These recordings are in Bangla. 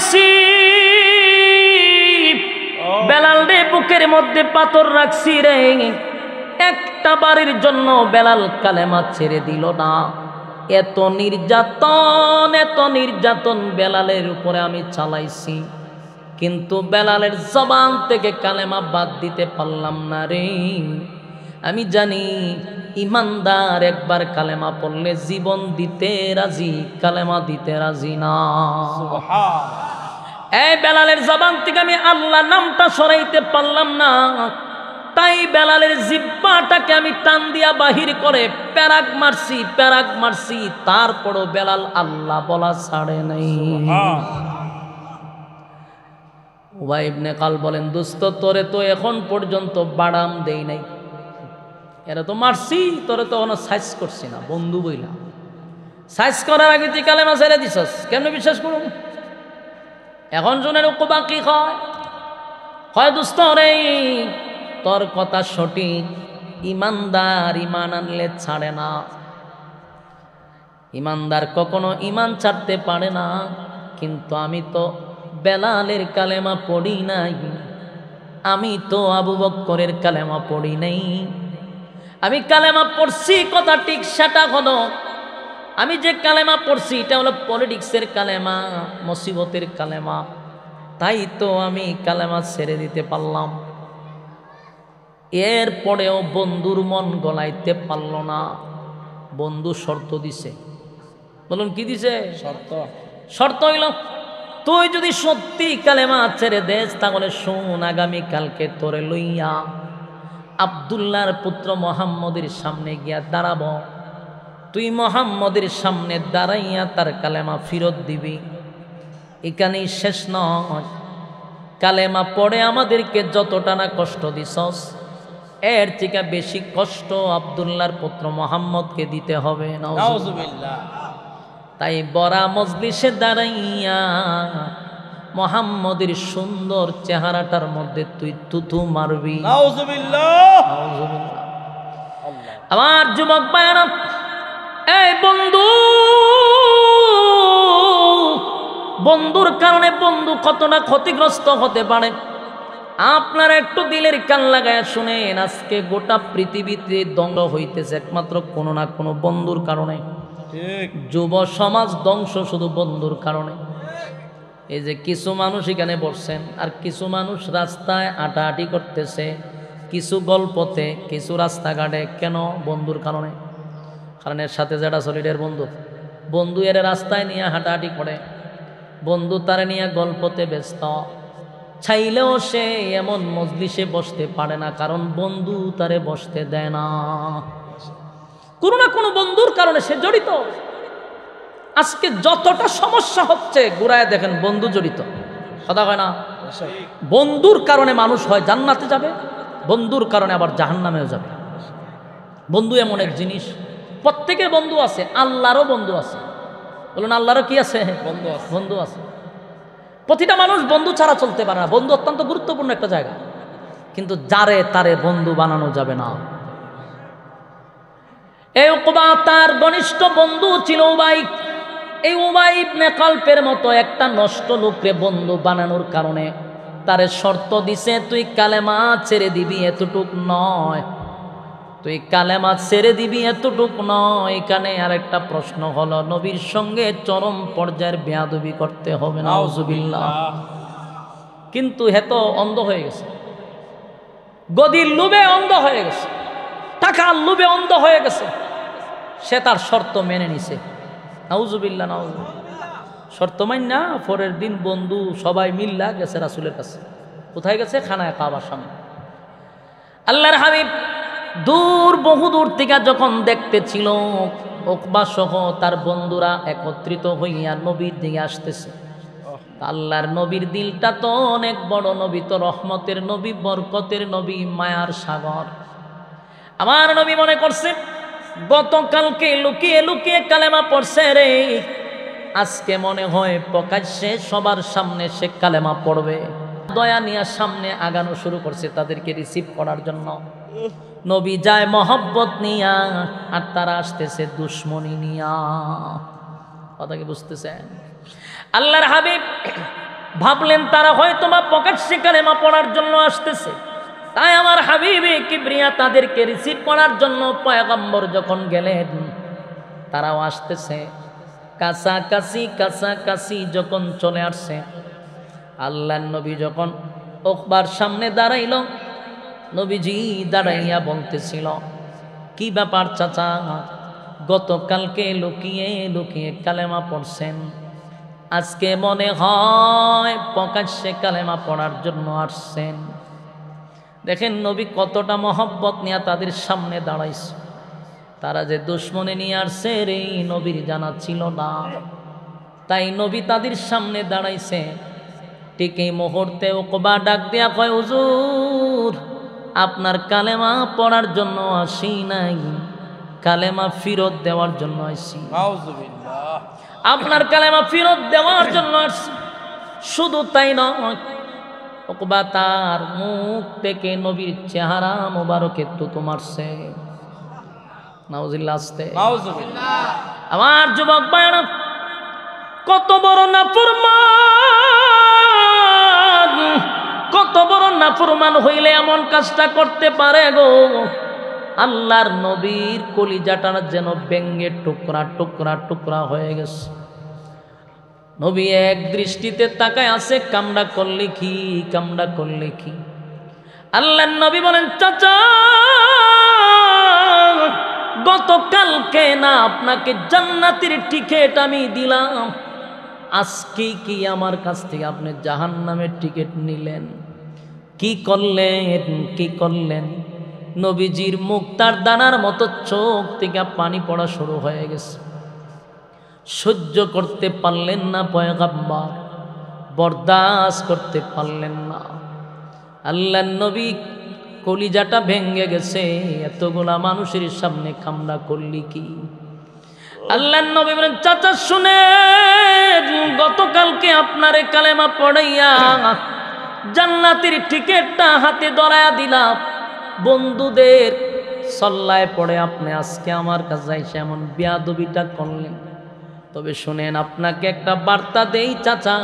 করছি, বেলাল রে বুকের মধ্যে পাথর রাখছি রে, একটা বারের জন্য বেলাল কালেমা ছেড়ে দিল না। এত নির্যাতন বেলালের উপরে আমি চালাইছি, কিন্তু বেলালের জবান থেকে কালেমা বাদ দিতে পারলাম না রে। আমি জানি ইমানদার একবার কালেমা পড়লে জীবন দিতে রাজি, কালেমা দিতে রাজি না। এই বেলালের জবান থেকে আমি আল্লাহ নামটা সরাইতে পারলাম না, তাই বেলালের জিহ্বাটাকে আমি টান দিয়া বাহির করে প্যারাক মারছি, তারপরও বেলাল আল্লাহ বলা ছাড়ে নাই। উবাই ইবনে কাল বলেন, দোস্ত তোরে তো এখন পর্যন্ত বাড়াম দেই নাই, এরা তো মারছি, তোরে তো কোনো সাইজ করছি না, বন্ধু বইলা সাইজ করার আগে তুই কালেমা ছেড়ে দিছস, কেন বিশ্বাস করুন? এখন শুনেন উকবা কি কয়, দোস্ত রে তোর কথা সঠিক, ইমানদার ইমান আনলে ছাড়ে না, ইমানদার কখনো ইমান ছাড়তে পারে না, কিন্তু আমি তো বেলালের কালেমা পড়ি নাই, আমি তো আবু বকরের কালেমা পড়ি নাই। আমি কালেমা পড়ছি কথা ঠিক, সেটা হলো আমি যে কালেমা পড়ছি এটা হলো পলিটিক্সের কালেমা, মুসিবতের কালেমা, তাই তো আমি কালেমা ছেড়ে দিতে পারলাম। এরপরেও বন্ধুর মন গলাইতে পারল না। বন্ধু শর্ত দিছে, বলুন কি দিছে? শর্ত হইল, তুই যদি সত্যি কালেমা ছেড়ে দেস তাহলে শোন, আগামী কালকে তোরে লইয়া আব্দুল্লাহর পুত্র মুহাম্মদের সামনে গিয়া দাঁড়াব, তুই মুহাম্মদের সামনে দাঁড়াইয়া তার কালেমা ফেরত দিবি। এখানেই শেষ নয়, কালেমা পড়ে আমাদেরকে যতটা না কষ্ট দিছস, এর থেকে বেশি কষ্ট আব্দুল্লাহর পুত্র মুহাম্মদকে দিতে হবে। নাউজুবিল্লাহ। তাই বড়া মজলিসে দাঁড়াইয়া মুহাম্মদের সুন্দর চেহারাটার মধ্যে তুই থুথু মারবি। নাউজুবিল্লাহ। আমার যুবক ভাইরা, এই বন্ধুর কারণে বন্ধু কতটা ক্ষতিগ্রস্ত হতে পারে আপনারা একটু দিলের কান লাগায় শুনেন। আজকে গোটা পৃথিবীতে ধ্বংস হইতেছে একমাত্র কোনো না কোনো বন্ধুর কারণে। যুব সমাজ ধ্বংস শুধু বন্ধুর কারণে। এই যে কিছু মানুষ এখানে বসছেন, আর কিছু মানুষ রাস্তায় হাঁটাহাঁটি করতেছে, কিছু গল্পতে, কিছু রাস্তাঘাটে। কেন? বন্ধুর কারণে। কারণ এর সাথে যেটা সলিডের বন্ধু এর রাস্তায় নিয়ে হাঁটাহাঁটি করে, বন্ধু তারে নিয়ে গল্পতে ব্যস্ত, চাইলেও সে এমন মজলিসে বসতে পারে না, কারণ বন্ধু তারে বসতে দেয় না। কোনো না কোনো বন্ধুর কারণে সে জড়িত। আজকে যতটা সমস্যা হচ্ছে ঘুরায় দেখেন বন্ধু জড়িত। কথা হয় না? বন্ধুর কারণে মানুষ হয় জান্নাতে যাবে, বন্ধুর কারণে আবার জাহান্নামেও যাবে। বন্ধু এমন এক জিনিস, প্রত্যেকের বন্ধু আছে, আল্লাহরও বন্ধু আছে। বলুন আল্লাহরও কি আছে? বন্ধু আছে। প্রতিটা মানুষ বন্ধু ছাড়া চলতে পারে না। বন্ধু অত্যন্ত গুরুত্বপূর্ণ একটা জায়গা, কিন্তু যারে তারে বন্ধু বানানো যাবে না। এই উকবা তার ঘনিষ্ঠ বন্ধু ছিল উবাই। এই উবাই ইবনে কালপের মতো একটা নষ্ট লোককে বন্ধু বানানোর কারণে তারে শর্ত দিছে, তুই কালেমা ছেড়ে দিবি, এতটুক নয়। তুই কালেমা ছেড়ে দিবি, এতটুক নয়। এখানে আরেকটা প্রশ্ন হলো, নবীর সঙ্গে চরম পর্যায়ের বেয়াদবি করতে হবে। নাউজুবিল্লাহ। কিন্তু হেত অন্ধ হয়ে গেছে, গদির লোভে অন্ধ হয়ে গেছে, টাকার লোভে অন্ধ হয়ে গেছে। সে তার শর্ত মেনে নিছে। নাউজুবিল্লাহ, নাউজুবিল্লাহ। শর্ত মাইনা পরের দিন বন্ধু সবাই মিল্লা গেছে রাসূলের কাছে। কোথায় গেছে? খানায় কাবার সামনে। আল্লাহর হাবিব বহু দূর থেকে যখন দেখতেছিল উকবা সহ তার বন্ধুরা একত্রিত হইয়া নবীর দিকে আসতেছে, আল্লাহর নবীর দিলটা তো অনেক বড়। নবী তো রহমতের নবী, বরকতের নবী, মায়ার সাগর। আমার নবী মনে করছে গতকালকে লুকিয়ে লুকিয়ে কালেমা পড়ছে রে, আজকে মনে হয় প্রকাশ্যে সবার সামনে সে কালেমা পড়বে। দয়া নিয়ে সামনে আগানো শুরু করছে তাদেরকে রিসিভ করার জন্য। নবী যায় মহব্বত নিয়া, আর তারা আসতেছে দুশ্মনী নিয়া। কথা কি বুঝতেছেন? আল্লাহর হাবিব ভাবলেন তারা হয়তো বা প্রকাশ্যে কালেমা পড়ার জন্য আসতেছে, তাই আমার হাবিবে কিবরিয়া তাদেরকে রিসিভ করার জন্য পয়গম্বর যখন গেলেন তারাও আসতেছে। কাছাকাছি যখন চলে আসছে, আল্লাহর নবী যখন উকবার সামনে দাঁড়াইল, নবীজি দাঁড়াইয়া বলতেছিল, কি ব্যাপার চাচা, গতকালকে লুকিয়ে লুকিয়ে কালেমা পড়ছেন, আজকে মনে হয় প্রকাশ্যে কালেমা পড়ার জন্য আসছেন। দেখেন নবী কতটা মহব্বত নিয়ে তাদের সামনে দাঁড়াইছে। তারা যে দুশ্মনে নিয়ে আসছে রে নবীর জানা ছিল না, তাই নবী তাদের সামনে দাঁড়াইছে। ঠিক এই মুহূর্তে উকবা ডাক দিয়া কয়, হুজুর আপনার কালেমা পড়ার জন্য আসি নাই, কালেমা ফেরত দেওয়ার জন্য আসি। আপনার কালেমা ফেরত দেওয়ার জন্য আসছি। শুধু তাই নয়, উকবা তার মুখ থেকে নবীর চেহারা মোবারকে থুতু মারছে। নাউজুবিল্লাহ আসতে আমার যুবক ভাইরা, কত বড় নাফরমান, কত বড় নাফরমান হইলে এমন কাজটা করতে পারে গো। আল্লাহর নবীর কলিজাটা যেন ভেঙে টুকরা টুকরা টুকরা হয়ে গেছে। নবী এক দৃষ্টিতে তাকায় আছে, কামড়া করলে কি, কামড়া করলে কি। আল্লাহর নবী বলেন, চাচা গতকালকে না আপনাকে জান্নাতের টিকিট আমি দিলাম, আজকে কি আমার কাছ থেকে আপনি জাহান্নামের টিকিট নিলেন? কি করলেন, কি করলেন? নবীজির মুক্তার দানার মতো চোখ থেকে পানি পড়া শুরু হয়ে গেছে। সহ্য করতে পারলেন না পয়গম্বর, বরদাস্ত করতে পারলেন না। আল্লাহর নবী কলিজাটা ভেঙে গেছে, এতগুলা মানুষের সামনে কামড়া করলি কি? আল্লাহর নবী বলেন, চাচা শুনেন, গতকালকে আপনারে কালেমা পড়াইয়া জান্নাতের টিকিটটা হাতে ধরায়া দিলাম, বন্ধুদের সল্লায় পড়ে আপনি আজকে আমার কাছে এসে এমন বেয়াদবিটা করলেন। তবে শুনেন, আপনাকে একটা বার্তা দেই চাচা,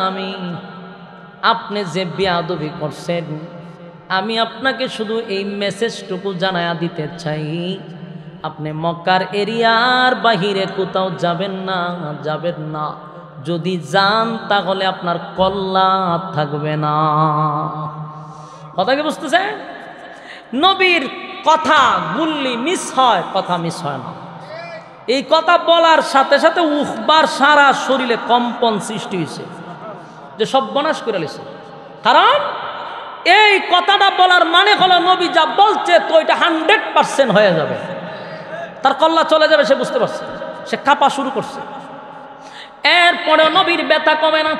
আপনি যে বেয়াদবি করছেন, আমি আপনাকে শুধু এই মেসেজটুকু জানায়া দিতে চাই, আপনি মক্কার এরিয়ার বাহিরে কোথাও যাবেন না, যাবেন না। যদি যান তাহলে আপনার কল্যাণ থাকবে না। কথা কি বুঝতেছেন? নবীর কথা গুল্লি মিস হয়, কথা মিস হয় না। এই কথা বলার সাথে সাথে উকবার সারা শরীরে কম্পন সৃষ্টি হয়েছে, যে সব বনাশ করে লেছে। কারণ এই কথাটা বলার মানে হলো নবী যা বলছে তো এটা 100% হয়ে যাবে, তার কল্লা চলে যাবে, সে বুঝতে পারছে, সে কাঁপা শুরু করছে। এরপরে নবীর ব্যথা কমে না,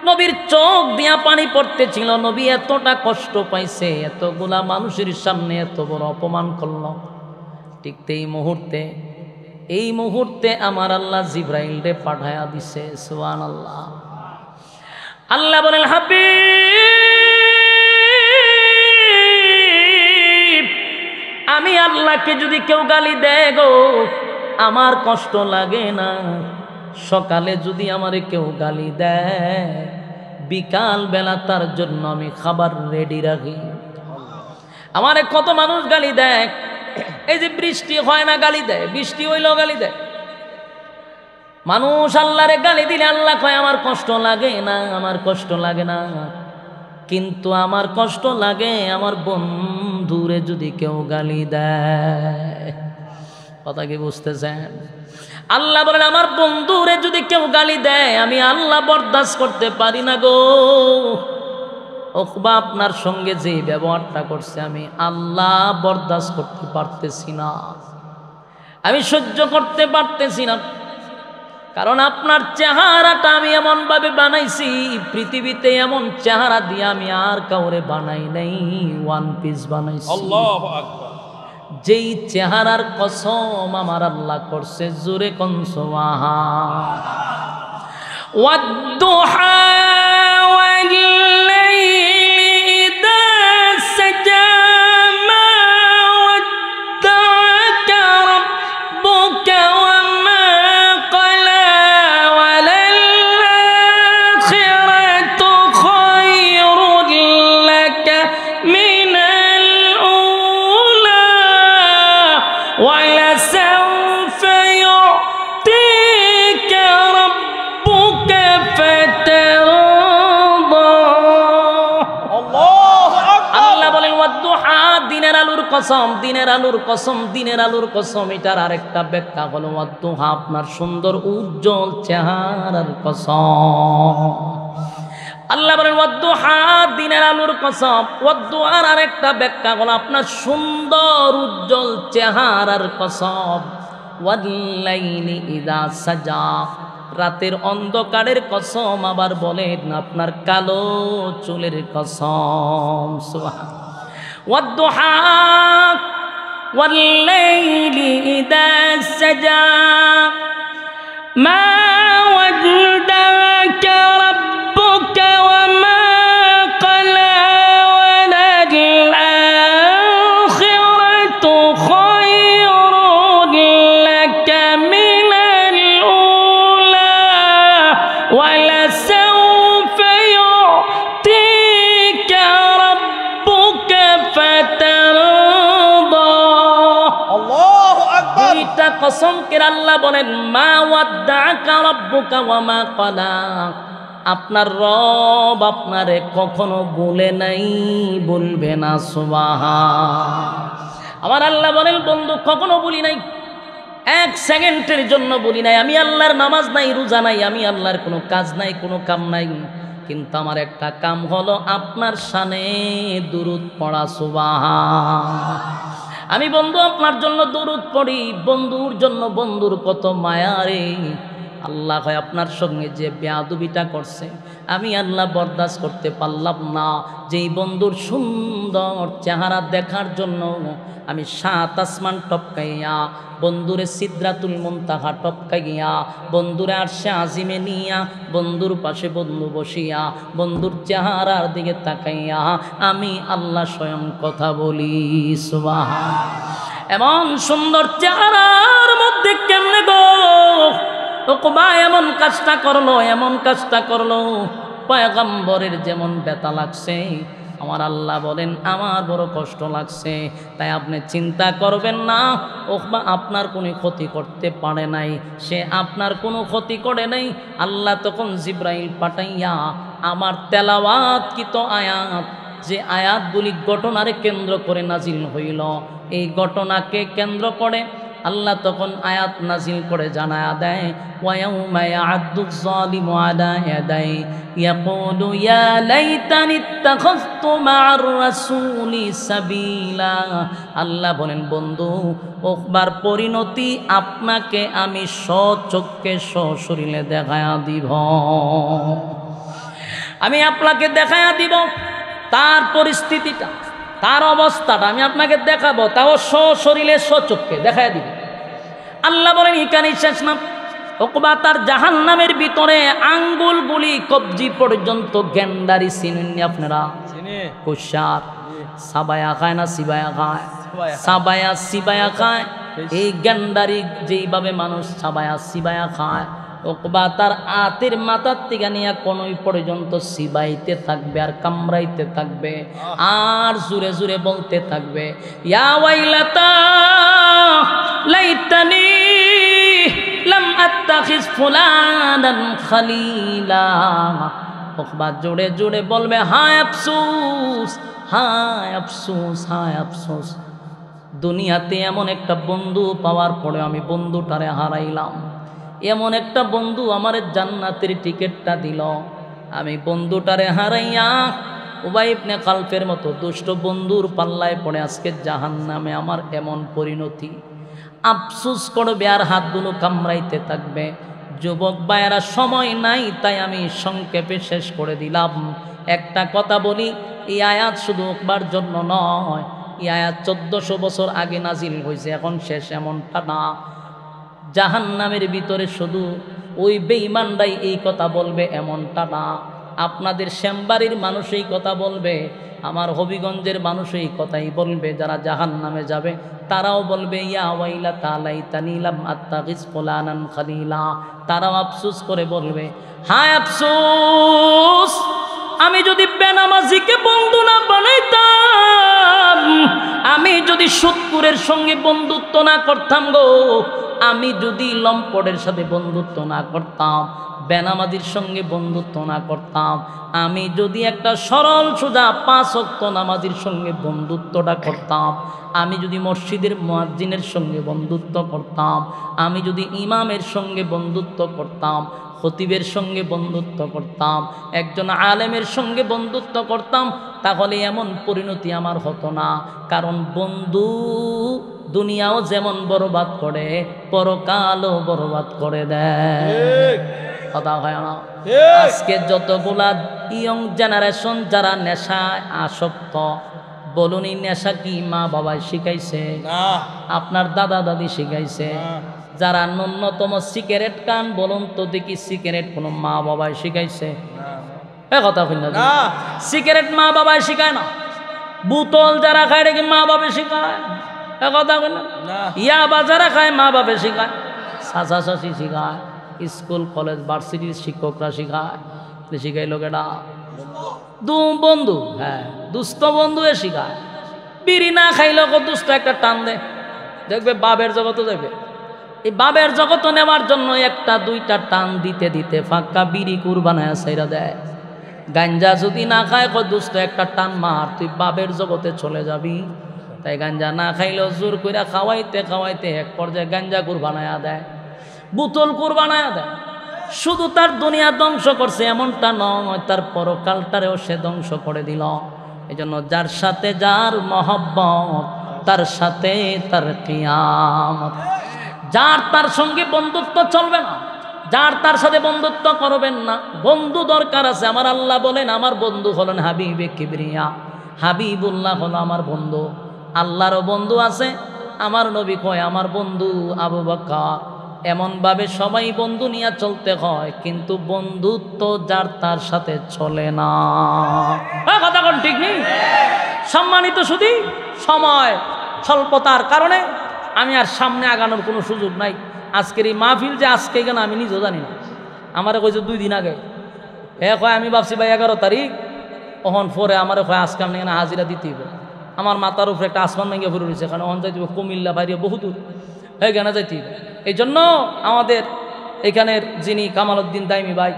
নবীর চোখ দিয়া পানি পড়তেছিল। নবী এতটা কষ্ট পাইছে, এতগুলা মানুষের সামনে এত বড় অপমান করল। ঠিক এই মুহূর্তে আমার আল্লাহ জিব্রাইলকে পাঠায়া দিছে। সুবহানাল্লাহ। আল্লাহ বলেন, হাবিব, আমি আল্লাহকে যদি কেউ গালি দেয় গো, আমার কষ্ট লাগে না। সকালে যদি আমারে কেউ গালি দেয়, বিকাল বেলা তার জন্য আমি খাবার রেডি রাখি। আমারে কত মানুষ গালি দেয়, এই যে বৃষ্টি হয় না গালি দেয়, বৃষ্টি হইলেও গালি দেয়। মানুষ আল্লাহরে গালি দিলে আল্লাহ কয় আমার কষ্ট লাগে না, আমার কষ্ট লাগে না। কিন্তু আমার কষ্ট লাগে আমার বন্ধুরে যদি কেউ গালি দেয়। কথা কি বুঝতেছেন? আল্লাহ বলেন, আমার বন্ধুরে যদি কেউ গালি দেয়, আমি আল্লাহ বরদাস্ত করতে পারি না গো। উকবা আপনার সঙ্গে যে ব্যবহারটা করছে, আমি আল্লাহ বরদাস্ত করতে পারতেছি না, আমি সহ্য করতে পারতেছি না। কারণ আপনার চেহারাটা আমি এমনভাবে বানাইছি, পৃথিবীতে এমন চেহারা দিয়ে আমি আর কাউরে বানাই নাই, ওয়ান পিস বানাইছি। আল্লাহু আকবার। যেই চেহারার কসম আমার আল্লাহ করছে, জোরে কোন সুবহান। ওয়াদ-দুহা কসম, দিনের আলুর কসম, দিনের আলুর কসম। এটার আরেকটা ব্যাখ্যা হলো ওয়াদ্দুহা, আপনার সুন্দর উজ্জ্বল চেহারার কসম। আল্লাহ বলেন ওয়াদ্দুহা, দিনের আলুর কসম। ওয়াদ্দুহার আরেকটা ব্যাখ্যা হলো আপনার সুন্দর উজ্জ্বল চেহারার কসম। ওয়াল্লাইলি ইযা সাজা, রাতের অন্ধকারের কসম। আবার বলেন আপনার কালো চুলের কসম। সুবহান। ওয়াদ্দুহা ওয়াল্লাইলি ইযা সাজা মা ওয়াদাকা রাব্বুকা ওয়া মা ক্বালা ওয়ালাল আখিরাতু খায়রুন লাকা মিনাল উলা ওয়ালাসাউফা ইউ'তিকা রাব্বুকা ফাতারদা। আল্লাহু আকবার। দুইটা কসম করে আল্লাহ বলেন মা ওয়াদ্দাকা রাব্বুকা ওয়া মা ক্বালা, আপনার রব আপনারে কখনো বলে নাই, বলবে না। সুবহান। আমার আল্লাহ বলেন বন্ধু কখনো বলি নাই, এক সেকেন্ডের জন্য বলি নাই। আমি আল্লাহর নামাজ নাই, রোজা নাই, আমি আল্লাহর কোনো কাজ নাই, কোনো কাম নাই, কিন্তু আমার একটা কাম হলো আপনার শানে দুরূদ পড়া। সুবহান। আমি বন্ধু আপনার জন্য দুরূদ পড়ি, বন্ধুর জন্য বন্ধুর কত মায়া রে। আল্লাহ হয় আপনার সঙ্গে যে বেয়াদবিটা করছে, আমি আল্লাহ বরদাস্ত করতে পারলাম না। যেই বন্ধুর সুন্দর চেহারা দেখার জন্য আমি 7 আসমান টপকাইয়া, বন্ধুরে সিদরাতুল মুনতাহা টপকাইয়া, বন্ধুরে আরশে আজিমে নিয়া, বন্ধুর পাশে বন্ধু বসিয়া, বন্ধুর চেহারার দিকে তাকাইয়া আমি আল্লাহ স্বয়ং কথা বলি। সুবহান। এমন সুন্দর চেহারার মধ্যে কেমনে গো উকবা এমন কাজটা করলো, এমন কাজটা করলো, পয়গম্বরের যেমন ব্যথা লাগছে, আমার আল্লাহ বলেন আমার বড় কষ্ট লাগছে। তাই আপনি চিন্তা করবেন না, উকবা আপনার কোনো ক্ষতি করতে পারে নাই, সে আপনার কোনো ক্ষতি করে নাই। আল্লাহ তখন জিব্রাইল পাঠাইয়া আমার তেলাওয়াতকৃত আয়াত, যে আয়াতগুলি ঘটনারে কেন্দ্র করে নাজিল হইল, এই ঘটনাকে কেন্দ্র করে আল্লাহ তখন আয়াত নাজিল করে জানায়া দেয় ওয়ায়াউমা ইয়া'আদ্দুয যালিমু আলা ইয়াদাই ইয়াকুলু ইয়া লাইতানি ইত্তাখাযতু মা'আর রাসূলি সাবিলা। আল্লাহ বলেন বন্ধু ওকবার পরিণতি আপনাকে আমি স্বচক্ষে সশরীরে দেখায়া দিব, আমি আপনাকে দেখায়া দিব তার পরিস্থিতিটা, তার অবস্থাটা আমি আপনাকে দেখাবো, তাও সশরীরে সচক্ষে দেখায় দিব। আল্লাহ বলেন এখানেই শেষ না, উকবা তার জাহান্নামের ভিতরে আঙ্গুলগুলি কবজি পর্যন্ত গেন্ডারি চিনেননি আপনারা? কুশার সাবায়া খায় না সিবায়া খায়? সাবায়া সিবায়া খায়। এই গেন্ডারি যেইভাবে মানুষ সাবায়া সিবায়া খায়, উকবা তার আতের মাথার থেকে নিয়ে কোনই পর্যন্ত সিবাইতে থাকবে আর কামড়াইতে থাকবে আর জুরে জুরে বলতে থাকবে ইয়া ওয়াইলাতা লাইতানি লাম আত্তাখিজ ফুলানান খালিলা। উকবা জোরে জোরে বলবে হায় আফসোস, হায় আফসোস, হায় আফসোস, দুনিয়াতে এমন একটা বন্ধু পাওয়ার পরে আমি বন্ধুটারে হারাইলাম। এমন একটা বন্ধু আমার জান্নাতের টিকিটটা দিল, আমি বন্ধুটারে হারাইয়া উবাই ইবনে খালফের মতো দুষ্ট বন্ধুর পাল্লায় পড়ে আজকে জাহান্নামে আমার এমন পরিণতি। আফসোস করবে আর হাতগুলো কামড়াইতে থাকবে। যুবক ভাইয়েরা সময় নাই, তাই আমি সংক্ষেপে শেষ করে দিলাম। একটা কথা বলি, এই আয়াত শুধু উকবার জন্য নয়, এই আয়াত 1400 বছর আগে নাজিল হয়েছে, এখন শেষ এমনটা না। জাহান্নামের ভিতরে শুধু ওই বেঈমানরাই এই কথা বলবে এমনটা না, আপনাদের শ্যামবাড়ির মানুষ এই কথা বলবে, আমার হবিগঞ্জের মানুষ এই কথাই বলবে। যারা জাহান্নামে যাবে তারাও বলবে ইয়া ওয়াইলাতা লাইতানি লাম আত্তাখিজ ফুলানান খালিলা। তারাও আফসোস করে বলবে হায় আফসোস, আমি যদি বেনামাজিকে বন্ধু না বানাইতাম, আমি যদি সুদখোরের সঙ্গে বন্ধুত্ব না করতাম গো, আমি যদি লম্পটের সাথে বন্ধুত্ব না করতাম, বেনামাজির সঙ্গে বন্ধুত্ব না করতাম, আমি যদি একটা সরল সোজা 5 ওয়াক্ত নামাজির সঙ্গে বন্ধুত্বটা করতাম, আমি যদি মসজিদের মুয়াজ্জিনের সঙ্গে বন্ধুত্ব করতাম, আমি যদি ইমামের সঙ্গে বন্ধুত্ব করতাম, খতিবের সঙ্গে বন্ধুত্ব করতাম, একজন আলেমের সঙ্গে বন্ধুত্ব করতাম, তাহলে এমন পরিণতি আমার হতো না। কারণ বন্ধু দুনিয়াও যেমন বরবাদ করে, পরকালও বরবাদ করে দেয়। কথা হয় না? আজকে যতগুলা ইয়ং জেনারেশন যারা নেশায় আসক্ত, বলুন এই নেশা কি মা বাবাই শিখাইছে? আপনার দাদা দাদি শিখাইছে? যারা ন্যূনতম সিগারেট খান, বলুন তো দেখি সিগারেট কোনো মা বাবাই শিখাইছে? কথা বলি না, সিগারেট মা বাবাই শিখায় না। বোতল যারা খায় রেখে মা বাবা শিখায়? কথা বলি না। ইয়াবা যারা খায় মা বাবা শিখায়, চাচা চাচি শিখায়, স্কুল কলেজ ভার্সিটির শিক্ষকরা শিখায়। শিখাই লোকেরা বন্ধু, হ্যাঁ দুস্থ বন্ধু এ শিখায়। বিড়ি না খাইলেও দুস্থ একটা টান দে, দেখবে বাবের জগতে যাবে। এই বাবের জগত নেওয়ার জন্য একটা দুইটা টান দিতে দিতে ফাঁকা বিড়ি কুরবানায় সাইরা দেয়। গাঞ্জা যদি না খায় দুস্থ একটা টান মার, তুই বাবের জগতে চলে যাবি। তাই গাঞ্জা না খাইলেও জোর করে খাওয়াইতে খাওয়াইতে এক পর্যায়ে গাঞ্জা কুরবানায়া দেয়, বোতল কুরবানায়া দেয়। শুধু তার দুনিয়া ধ্বংস করছে এমনটা নয়, তার পরকালটারেও সে ধ্বংস করে দিল। এই জন্য যার সাথে যার মহব্বত, তার সাথে তার কিয়ামত। যার তার সঙ্গে বন্ধুত্ব চলবে না, যার তার সাথে বন্ধুত্ব করবেন না। বন্ধু দরকার আছে। আমার আল্লাহ বলেন আমার বন্ধু হলেন হাবিবে কিবরিয়া, হাবিবুল্লাহ হলো আমার বন্ধু। আল্লাহরও বন্ধু আছে। আমার নবী কয় আমার বন্ধু আবু বকর। এমনভাবে সবাই বন্ধু নিয়ে চলতে হয়, কিন্তু বন্ধুত্ব যার তার সাথে চলে না। কথা কোন ঠিক নেই? সম্মানিত শুধু সময় স্বল্পতার কারণে আমি আর সামনে আগানোর কোনো সুযোগ নাই। আজকের এই মাহফিল যে আজকে কেন আমি নিজেও জানি না। আমারে কইছে 2 দিন আগে, কয় আমি ভাবছি ভাই 11 তারিখ, ওহন পরে আমারে কয় আজকে আমি এখানে হাজিরা দিতে হবে। আমার মাথার উপরে একটা আসমান ভেঙে পড়ে রয়েছে, কারণ অন যাইতে কুমিল্লা বাইরে বহু দূর, এখানে যাইতে হবে। এই জন্য আমাদের এখানের যিনি কামালউদ্দিন দাইমি ভাই,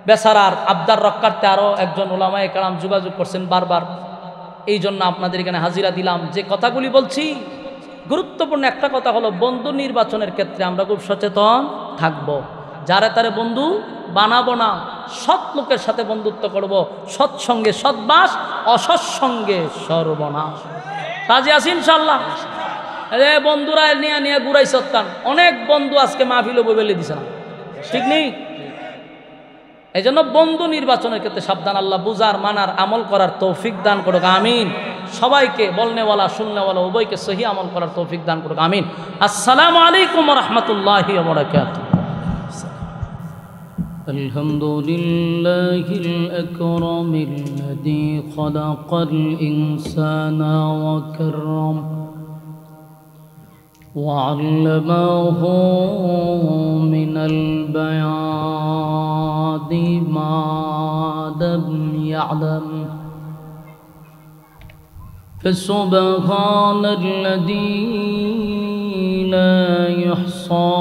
বেচারার আবদার রক্ষার্থে আরও একজন ওলামায়ে কেরাম যোগাযোগ করছেন বারবার। এই জন্য আপনাদের এখানে হাজিরা দিলাম। যে কথাগুলি বলছি গুরুত্বপূর্ণ একটা কথা হলো, বন্ধু নির্বাচনের ক্ষেত্রে আমরা খুব সচেতন থাকব। যারে তারে বন্ধু বানাবো না, সৎ লোকের সাথে বন্ধুত্ব করব। সৎসঙ্গে সৎবাস, অসৎসঙ্গে সর্বনাশ। রাজি আছি ইনশাল্লাহ? বন্ধুরা নিয়ে নিয়ে ঘুরাই সত্তান, অনেক বন্ধু আজকে মাহফিলও বলে দিছে না, ঠিক নেই? এই জন্য বন্ধু নির্বাচনের ক্ষেত্রে সাবধান। আল্লাহ বুঝার, মানার, আমল করার তৌফিক দান করুক, আমিন। সবাইকে বলনেওয়ালা শুননেওয়ালা উভয়কে সহি আমল করার তৌফিক দান করুক, আমিন। আসসালামু আলাইকুম ওয়া রাহমাতুল্লাহি ওয়া বারাকাতুহু। আলহামদুলিল্লাহিল আকরামিল্লাযী খালাকাল ইনসানা ওয়া কাররাম وعلمه من البيان ما لم يعلم فسبحان الذي لا يحصى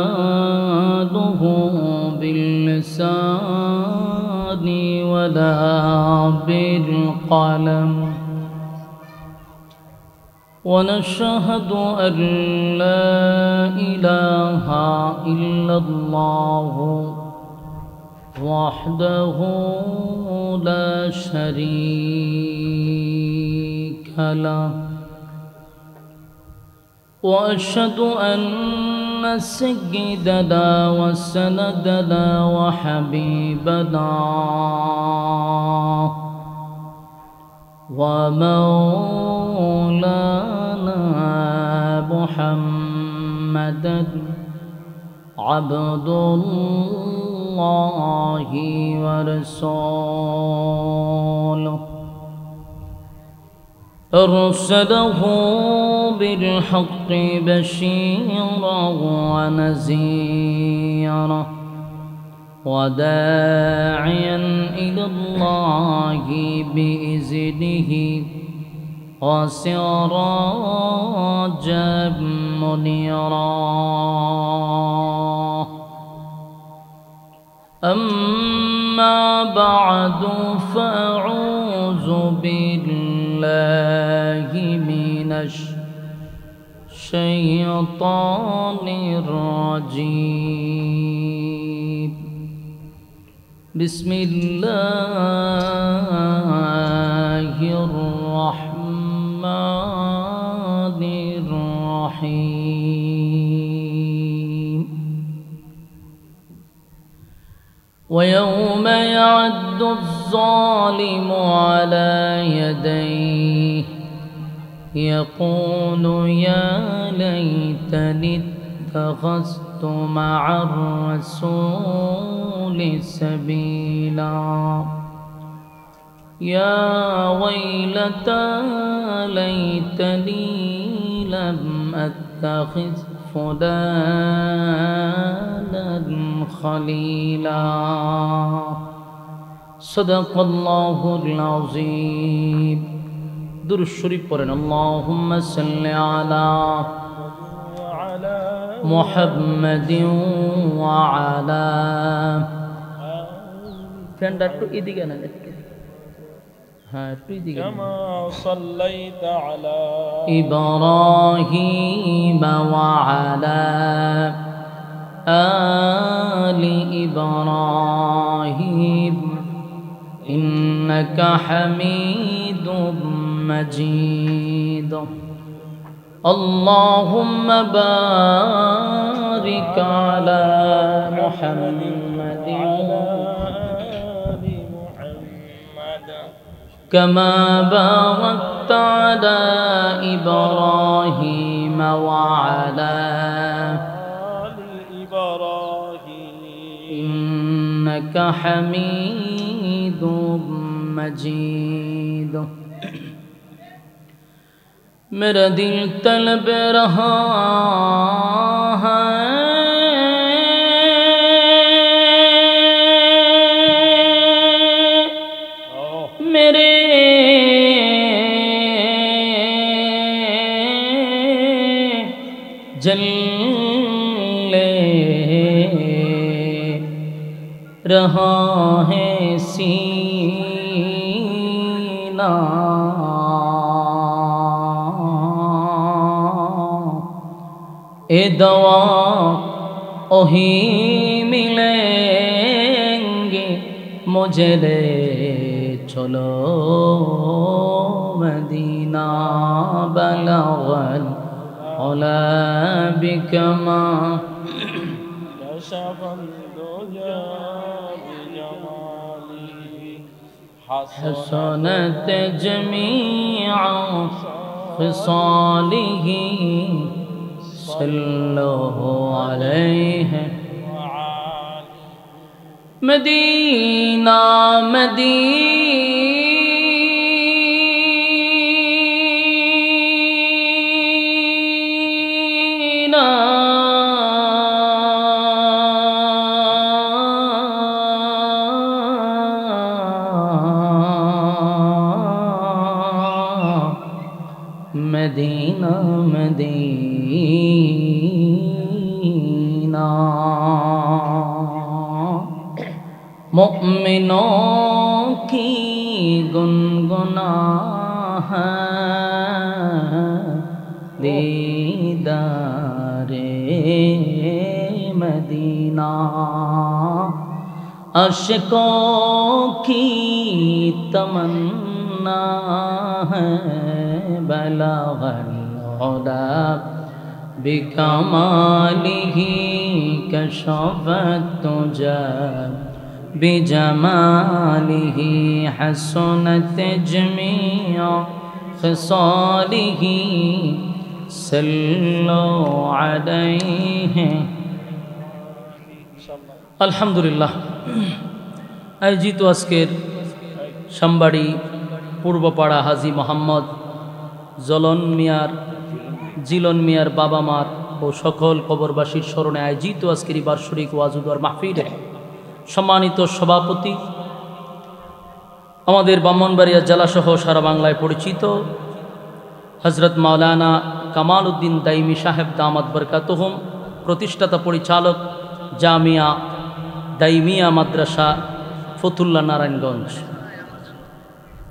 امتنانه باللسان ولا بالقلم ونشهد أن لا إله إلا الله وحده لا شريك له وأشهد أن سيدنا وسندنا وحبيبنا ومولانا محمدا عبد الله ورسوله أرسله بالحق بشيرا ونذيرا وداعيا إلى الله بإذنه وسراجا منيرا أما بعد فأعوذ بالله من الشيطان الرجيم بسم الله الرحمن الرحيم ويوم يعد الظالم على يديه يقول يا ليتني اتخذت مع الرسول سبيلا يا ويلتى ليتني لم أتخذ فلانا خليلا صدق الله العظيم দুরূদ শরীফ পড়েন আল্লাহুম্মা সাল্লি আলা মুহাম্মাদিন ওয়া আলা ফ্রেন্ড একটু এদিকে না হ্যাঁ একটু এদিকে কামা সাল্লাইতা আলা ইব্রাহিম ওয়া আলা আলি ইব্রাহিম ইন্নাকা হামিদুম مجيد اللهم بارك على محمد كما باركت على إبراهيم وعلى آل إبراهيم إنك حميد مجيد मेरा दिल तलब रहा है मेरे जल्ले रहा है सीना ए दवा ओही मिलेंगे मुझे ले चलो मदीना बलगल औला बिकमा हसनत जमीअ खिसालिही सल्लल्लाहु अलैहि मदीना मदीना मदीना मदीना मुमिनों की गुनगुना है दीदारे मदीना अशकों की तमन्ना है बलगल औला बिकमालिही कशफत तुजा बिजमालिही हसनत जमीअ खिसालिही सल्लल्लाहु अलैहि আলহামদুলিল্লাহ। আয়োজিত আজকের সাম্বাড়ি পূর্বপাড়া হাজী মোহাম্মদ জিলন মিয়ার বাবা মার ও সকল কবরবাসীর স্মরণে আয়োজিত আজকের বার্ষিক ওয়াজুদার মাহফিলে সম্মানিত সভাপতি, আমাদের ব্রাহ্মণবাড়িয়া জেলাসহ সারা বাংলায় পরিচিত হজরত মাওলানা কামাল উদ্দিন দাইমি সাহেব দামাত বরকাতুহুম, প্রতিষ্ঠাতা পরিচালক জামিয়া দাইমিয়া মাদ্রাসা ফতুল্লা নারায়ণগঞ্জ।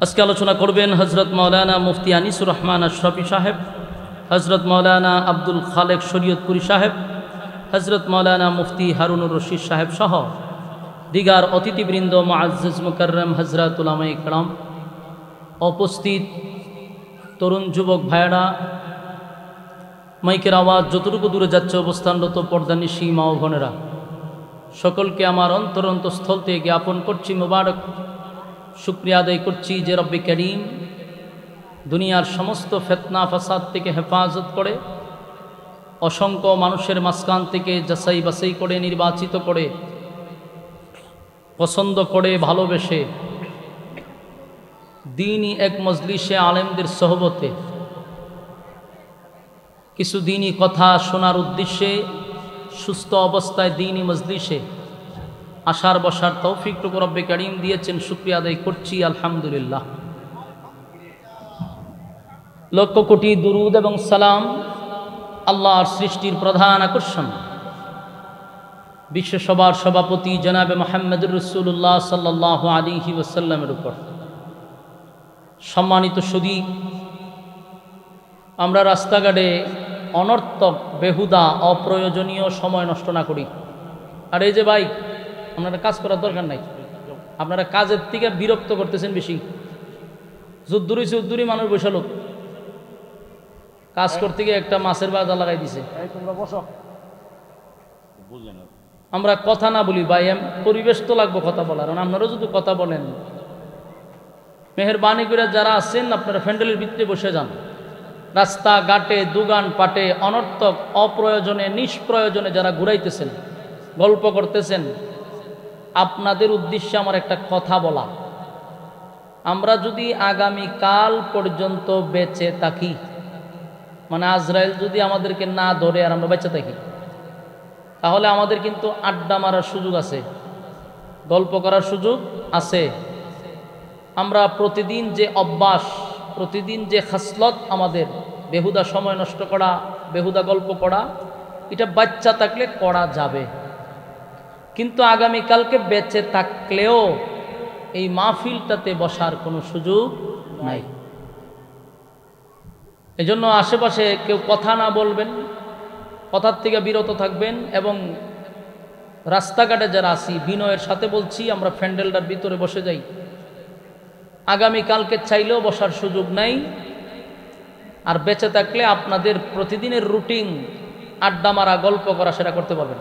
আজকে আলোচনা করবেন হজরত মাওলানা মুফতি আনিসুর রহমান আশরাফি সাহেব, হজরত মাওলানা আব্দুল খালেক শরীয়তপুরি সাহেব, হজরত মাওলানা মুফতি হারুনুর রশিদ সাহেব সহ দিগার অতিথিবৃন্দ, মুআজ্জিজ মুকাররম হজরত উলামায়ে কেরাম, উপস্থিত তরুণ যুবক ভাইয়েরা, মাইকের আওয়াজ যতটুকু দূরে যাচ্ছে অবস্থানরত পর্দানিশী মা ও বোনেরা, সকলকে আমার অন্তরস্থল থেকে জ্ঞাপন করছি মুবারক শুকরিয়া আদায় করছি যে রব্বে করিম দুনিয়ার সমস্ত ফিতনা ফাসাদ থেকে হেফাজত করে, অসংখ্য মানুষের মাঝখান থেকে যাচাই বাছাই করে নির্বাচিত করে, পছন্দ করে ভালোবেসে দিনই এক মজলিসে আলেমদের সহবতে কিছু দিনই কথা শোনার উদ্দেশ্যে সুস্থ অবস্থায় দিনই মজলিসে আসার বসার তৌফিকটুকু রব্বে কারীম দিয়েছেন, শুকরিয়া আদায় করছি আলহামদুলিল্লাহ। লক্ষ কোটি দুরুদ এবং সালাম আল্লাহর সৃষ্টির প্রধান আকর্ষণ বিশ্বসভার সভাপতি জনাবে মুহাম্মদুর রাসূলুল্লাহ সাল্লাল্লাহু আলাইহি ওয়াসাল্লামের উপর। সম্মানিত সুধী, আমরা রাস্তাঘাটে অনর্থক বেহুদা অপ্রয়োজনীয় সময় নষ্ট না করি। আর এই যে ভাই, আপনারা কাজ করার দরকার নাই, আপনারা কাজের থেকে বিরক্ত করতেছেন বেশি। যুদ্ধুরি চুদ্দুরি মানুষ বসালো কাজ করতে গিয়ে একটা মাছের বাজার লাগাই দিছে। আমরা কথা না বলি ভাই, পরিবেশ তো লাগবো কথা বলার। আপনারা যদি কথা বলেন, মেহেরবানি করে যারা আছেন আপনারা ফ্যান্ডেলের ভিতরে বসে যান। রাস্তা ঘাটে দোকান পাটে অনর্থক অপ্রয়োজনে নিষ্প্রয়োজনে যারা ঘুরাইতেছেন, গল্প করতেছেন, আপনাদের উদ্দেশ্যে আমার একটা কথা বলা, আমরা যদি আগামী কাল পর্যন্ত বেঁচে থাকি, মানে আজরাইল যদি আমাদেরকে না ধরে আর আমরা বেঁচে থাকি, তাহলে আমাদের কিন্তু আড্ডা মারার সুযোগ আছে, গল্প করার সুযোগ আছে। আমরা প্রতিদিন যে অভ্যাস, প্রতিদিন যে খাসলত আমাদের বেহুদা সময় নষ্ট করা, বেহুদা গল্প করা, এটা বাচ্চা থাকলে করা যাবে, কিন্তু আগামীকালকে বেঁচে থাকলেও এই মাহফিলটাতে বসার কোনো সুযোগ নাই। এজন্য আশেপাশে কেউ কথা না বলবেন, কথার থেকে বিরত থাকবেন। এবং রাস্তাঘাটে যারা আসি, বিনয়ের সাথে বলছি, আমরা ফ্যান্ডেলটার ভিতরে বসে যাই, আগামীকালকে চাইলেও বসার সুযোগ নাই। আর বেঁচে থাকলে আপনাদের প্রতিদিনের রুটিন আড্ডা মারা, গল্প করা, সেটা করতে পারবেন।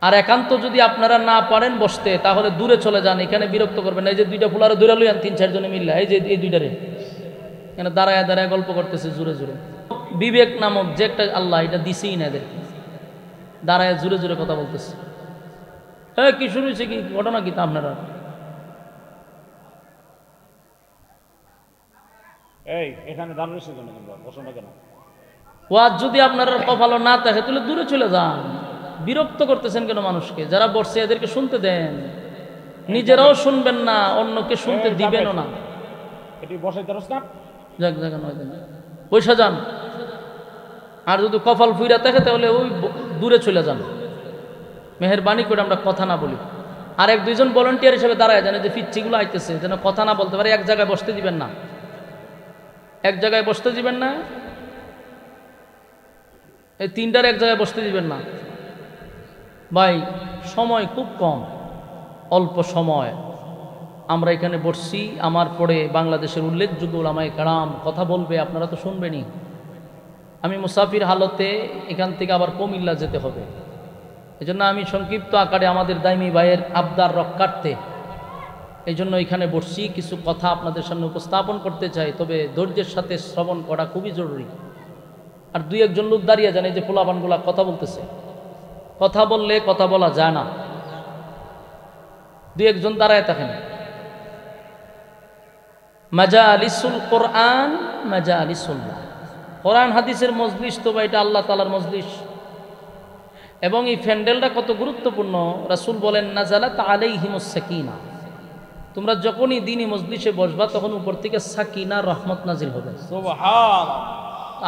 আর একান্ত যদি আপনারা না পারেন বসতে, তাহলে দূরে চলে যান, এখানে বিরক্ত করবেন। এই যে দুইটা ফুলারে দূরে লইয়ান, 3-4 জনে মিললে, এই যে এই দুইটারে এখানে দাঁড়ায় দাঁড়ায় গল্প করতেছে জোরে জোরে। বিবেক নামক যে একটা আল্লাহ, এটা দিছেই না এদেরকে, দাঁড়ায় জোরে জোরে কথা বলতেছে। হ্যাঁ, কি শুরু হয়েছে, কি ঘটনা, কি তা আপনারা এখানে দাঁড়িয়েছে কেন? ওয়াজ যদি আপনার কপালও না থাকে তাহলে দূরে চলে যান। বিরক্ত করতেছেন কেন মানুষকে? যারা বসছে এদেরকে শুনতে দেন, নিজেরাও শুনবেন না, অন্যকে শুনতে দিবেনও না। যাক জায়গা নয়, বৈশা যান। আর যদি কপাল ফুইরা থাকে তাহলে ওই দূরে চলে যান। মেহেরবানি করে আমরা কথা না বলি। আর 1-2 জন ভলান্টিয়ার হিসেবে দাঁড়ায় যেন যে পিচ্ছিগুলো আইতেছে যেন কথা না বলতে পারে, এক জায়গায় বসতে দিবেন না, এক জায়গায় বসতে দিবেন না, এই 3টার এক জায়গায় বসতে দিবেন না। ভাই, সময় খুব কম, অল্প সময় আমরা এখানে বসছি। আমার পরে বাংলাদেশের উল্লেখযোগ্য উলামায়ে কেরাম কথা বলবে, আপনারা তো শুনবেনই। আমি মুসাফির হালতে এখান থেকে আবার কুমিল্লা যেতে হবে, এজন্য আমি সংক্ষিপ্ত আকারে আমাদের দাইমি ভাইয়ের আবদার রক্ষার্থে এই জন্য এখানে বসছি। কিছু কথা আপনাদের সামনে উপস্থাপন করতে চাই, তবে ধৈর্যের সাথে শ্রবণ করা খুবই জরুরি। আর 2-1 জন লোক দাঁড়িয়ে যান, এই যে পোলাপানগুলা কথা বলতেছে, কথা বললে কথা বলা যায় না, 2-1 জন দাঁড়ায় থাকেন। মাজালিসুল কোরআন, মাজালিসুল্লাহ, কোরআন হাদিসের মজলিস তো বা এটা আল্লাহ তাআলার মজলিস। এবং এই প্যান্ডেলটা কত গুরুত্বপূর্ণ, রাসূল বলেন নাযালাত আলাইহিমুস সাকিনা, তোমরা যখনই দিনই মজলিসে বসবা তখন উপর থেকে সাকিনা রহমত নাজিল হবে। সুবহান।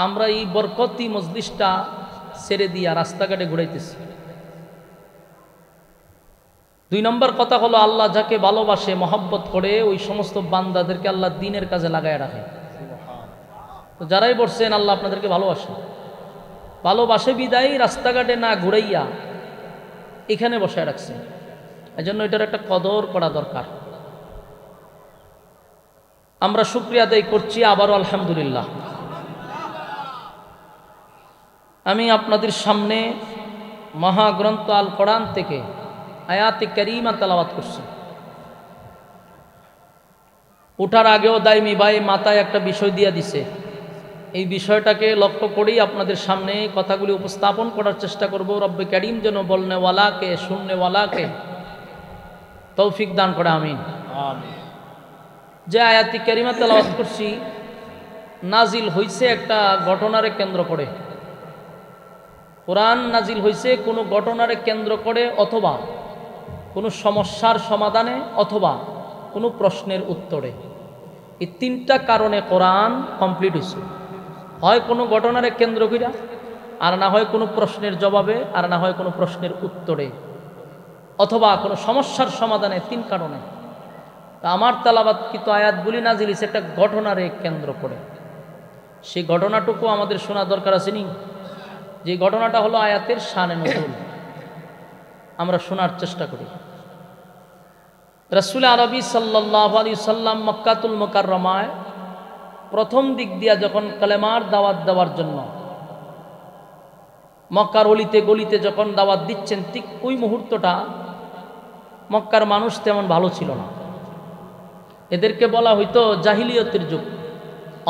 আমরা এই বরকতি মজলিসটা ছেড়ে দিয়া রাস্তাঘাটে ঘুরাইতেছি। 2 নম্বর কথা হলো, আল্লাহ যাকে ভালোবাসে মহব্বত করে ওই সমস্ত বান্দাদেরকে আল্লাহ দিনের কাজে লাগায় রাখে। তো যারাই বসছেন আল্লাহ আপনাদেরকে ভালোবাসে, ভালোবাসে বিদায় রাস্তাঘাটে না ঘুরাইয়া এখানে বসায় রাখছে। এজন্য এটার একটা কদর করা দরকার। আমরা শুকরিয়া আদায় করছি আবারও আলহামদুলিল্লাহ। আমি আপনাদের সামনে মহাগ্রন্থ আল কোরআন থেকে আয়াতে কারিমা তেলাওয়াত করছি। ওঠার আগেও দাইমি ভাই মাথায় একটা বিষয় দিয়ে দিছে, এই বিষয়টাকে লক্ষ্য করেই আপনাদের সামনে কথাগুলি উপস্থাপন করার চেষ্টা করব। রব্বে কারিম যেন বলনেওয়ালাকে শুননেওয়ালাকে তৌফিক দান করে, আমিন। যে আয়াতি কারিমা তেলাওয়াত করছি নাজিল হইছে একটা ঘটনারে কেন্দ্র করে। কোরআন নাজিল হইছে কোনো ঘটনারে কেন্দ্র করে, অথবা কোনো সমস্যার সমাধানে, অথবা কোনো প্রশ্নের উত্তরে। এই 3টা কারণে কোরআন কমপ্লিট হয়েছে। হয় কোনো ঘটনারে কেন্দ্র কইরা, আর না হয় কোনো প্রশ্নের জবাবে, আর না হয় কোনো প্রশ্নের উত্তরে, অথবা কোনো সমস্যার সমাধানে। 3 কারণে। তা আমার তেলাওয়াতকৃত আয়াতগুলি নাজিল হয়েছে একটা ঘটনারে কেন্দ্র করে। সেই ঘটনাটুকু আমাদের শোনা দরকার আছে নি? যে ঘটনাটা হলো আয়াতের শানে নজুল। আমরা শোনার চেষ্টা করি। রাসূল আরবি সাল্লাল্লাহু আলাইহি সাল্লাম মক্কাতুল মুকাররমায় প্রথম দিক দিয়া যখন কালেমার দাওয়াত দেওয়ার জন্য মক্কার অলিতে গলিতে যখন দাওয়াত দিচ্ছেন, ঠিক ওই মুহূর্তটা মক্কার মানুষ তেমন ভালো ছিল না। এদেরকে বলা হইতো জাহিলিয়তের যুগ,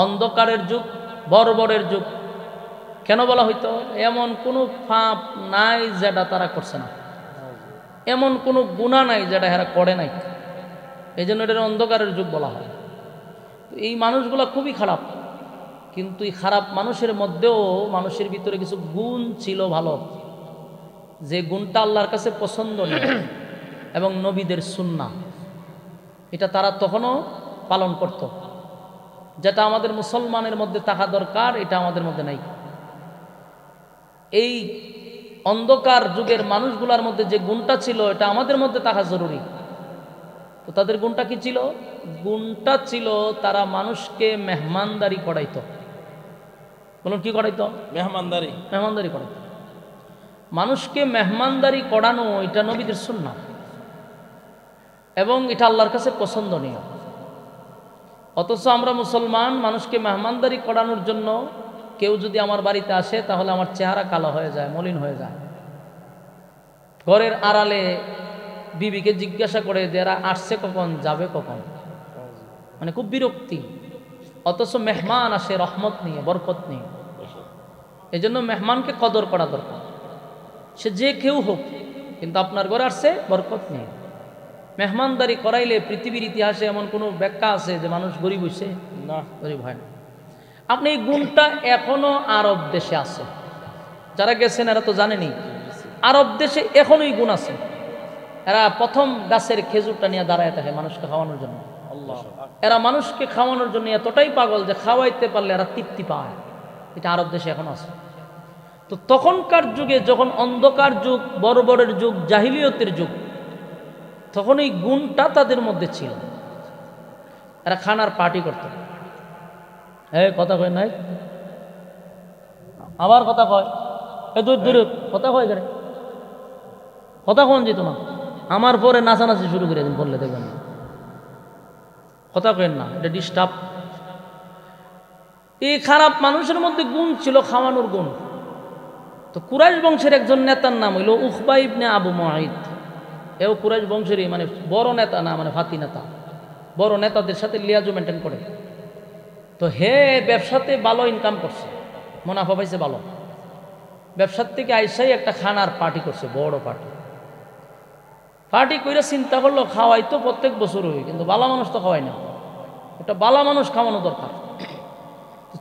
অন্ধকারের যুগ, বর্বরের যুগ। কেন বলা হইতো? এমন কোনো পাপ নাই যেটা তারা করছে না, এমন কোনো গুনাহ নাই যেটা এরা করে নাই। এই জন্য এটার অন্ধকারের যুগ বলা হয়। তো এই মানুষগুলো খুবই খারাপ, কিন্তু এই খারাপ মানুষের মধ্যেও মানুষের ভিতরে কিছু গুণ ছিল ভালো, যে গুণটা আল্লাহর কাছে পছন্দনীয় এবং নবীদের সুন্নাহ। এটা তারা তখনও পালন করত, যেটা আমাদের মুসলমানের মধ্যে থাকা দরকার, এটা আমাদের মধ্যে নাই। এই অন্ধকার যুগের মানুষগুলোর মধ্যে যে গুণটা ছিল, এটা আমাদের মধ্যে থাকা জরুরি। তো তাদের গুণটা কি ছিল? গুণটা ছিল তারা মানুষকে মেহমানদারি করাইতো। বলুন, কি করাইতো? মেহমানদারি। মেহমানদারি করাইতো। মানুষকে মেহমানদারি করানো এটা নবীদের সুন্নাহ, এবং এটা আল্লাহর কাছে পছন্দনীয়। অথচ আমরা মুসলমান মানুষকে মেহমানদারি করানোর জন্য, কেউ যদি আমার বাড়িতে আসে তাহলে আমার চেহারা কালো হয়ে যায়, মলিন হয়ে যায়। ঘরের আড়ালে বিবিকে জিজ্ঞাসা করে যে এরা আসছে কখন, যাবে কখন, মানে খুব বিরক্তি। অথচ মেহমান আসে রহমত নিয়ে, বরকত নিয়ে। এই জন্য মেহমানকে কদর করা দরকার, সে যে কেউ হোক, কিন্তু আপনার ঘরে আসছে বরকত নিয়ে। মেহমানদারি করাইলে পৃথিবীর ইতিহাসে এমন কোনো ব্যাখ্যা আছে যে মানুষ গরিব হইছে? না, গরিব হয় না। আপনি এই গুণটা এখনো আরব দেশে আছে, যারা গেছেন এরা তো জানেনি। আরব দেশে এখনো এই গুণ আছে। এরা প্রথম গাছের খেজুরটা নিয়ে দাঁড়ায় থাকে মানুষকে খাওয়ানোর জন্য। এরা মানুষকে খাওয়ানোর জন্য এতটাই পাগল যে খাওয়াইতে পারলে এরা তৃপ্তি পায়। এটা আরব দেশে এখন আছে। তো তখনকার যুগে যখন অন্ধকার যুগ, বর্বরের যুগ, জাহিলিয়তের যুগ, তখন এই গুণটা তাদের মধ্যে ছিল। এরা খানার পার্টি করত। কথা কয় নাই, আবার কথা কয়, দূরে কথা কয়, করে কথা কন যেত না। আমার পরে নাচানাচি শুরু করে দিন, বললে দেখবেন কথা কেন না, এটা ডিস্টার্ব। এই খারাপ মানুষের মধ্যে গুণ ছিল খাওয়ানোর গুণ। তো কুরাইশ বংশের একজন নেতার নাম হইল উকবা ইবনে আবু মুআইদ। এও কুরাইশ বংশেরই, মানে বড় নেতা না, মানে ফাতি নেতা, বড় নেতাদের সাথে লিয়াজু মেনটেন করে। তো হে ব্যবসাতে ভালো ইনকাম করছে, মুনাফা পাইছে ভালো। ব্যবসার থেকে আইসাই একটা খানার পার্টি করছে, বড় পার্টি করে চিন্তা করলো খাওয়াই তো প্রত্যেক বছর হই, কিন্তু বালা মানুষ তো খাওয়াই না, একটা বালা মানুষ খাওয়ানো দরকার।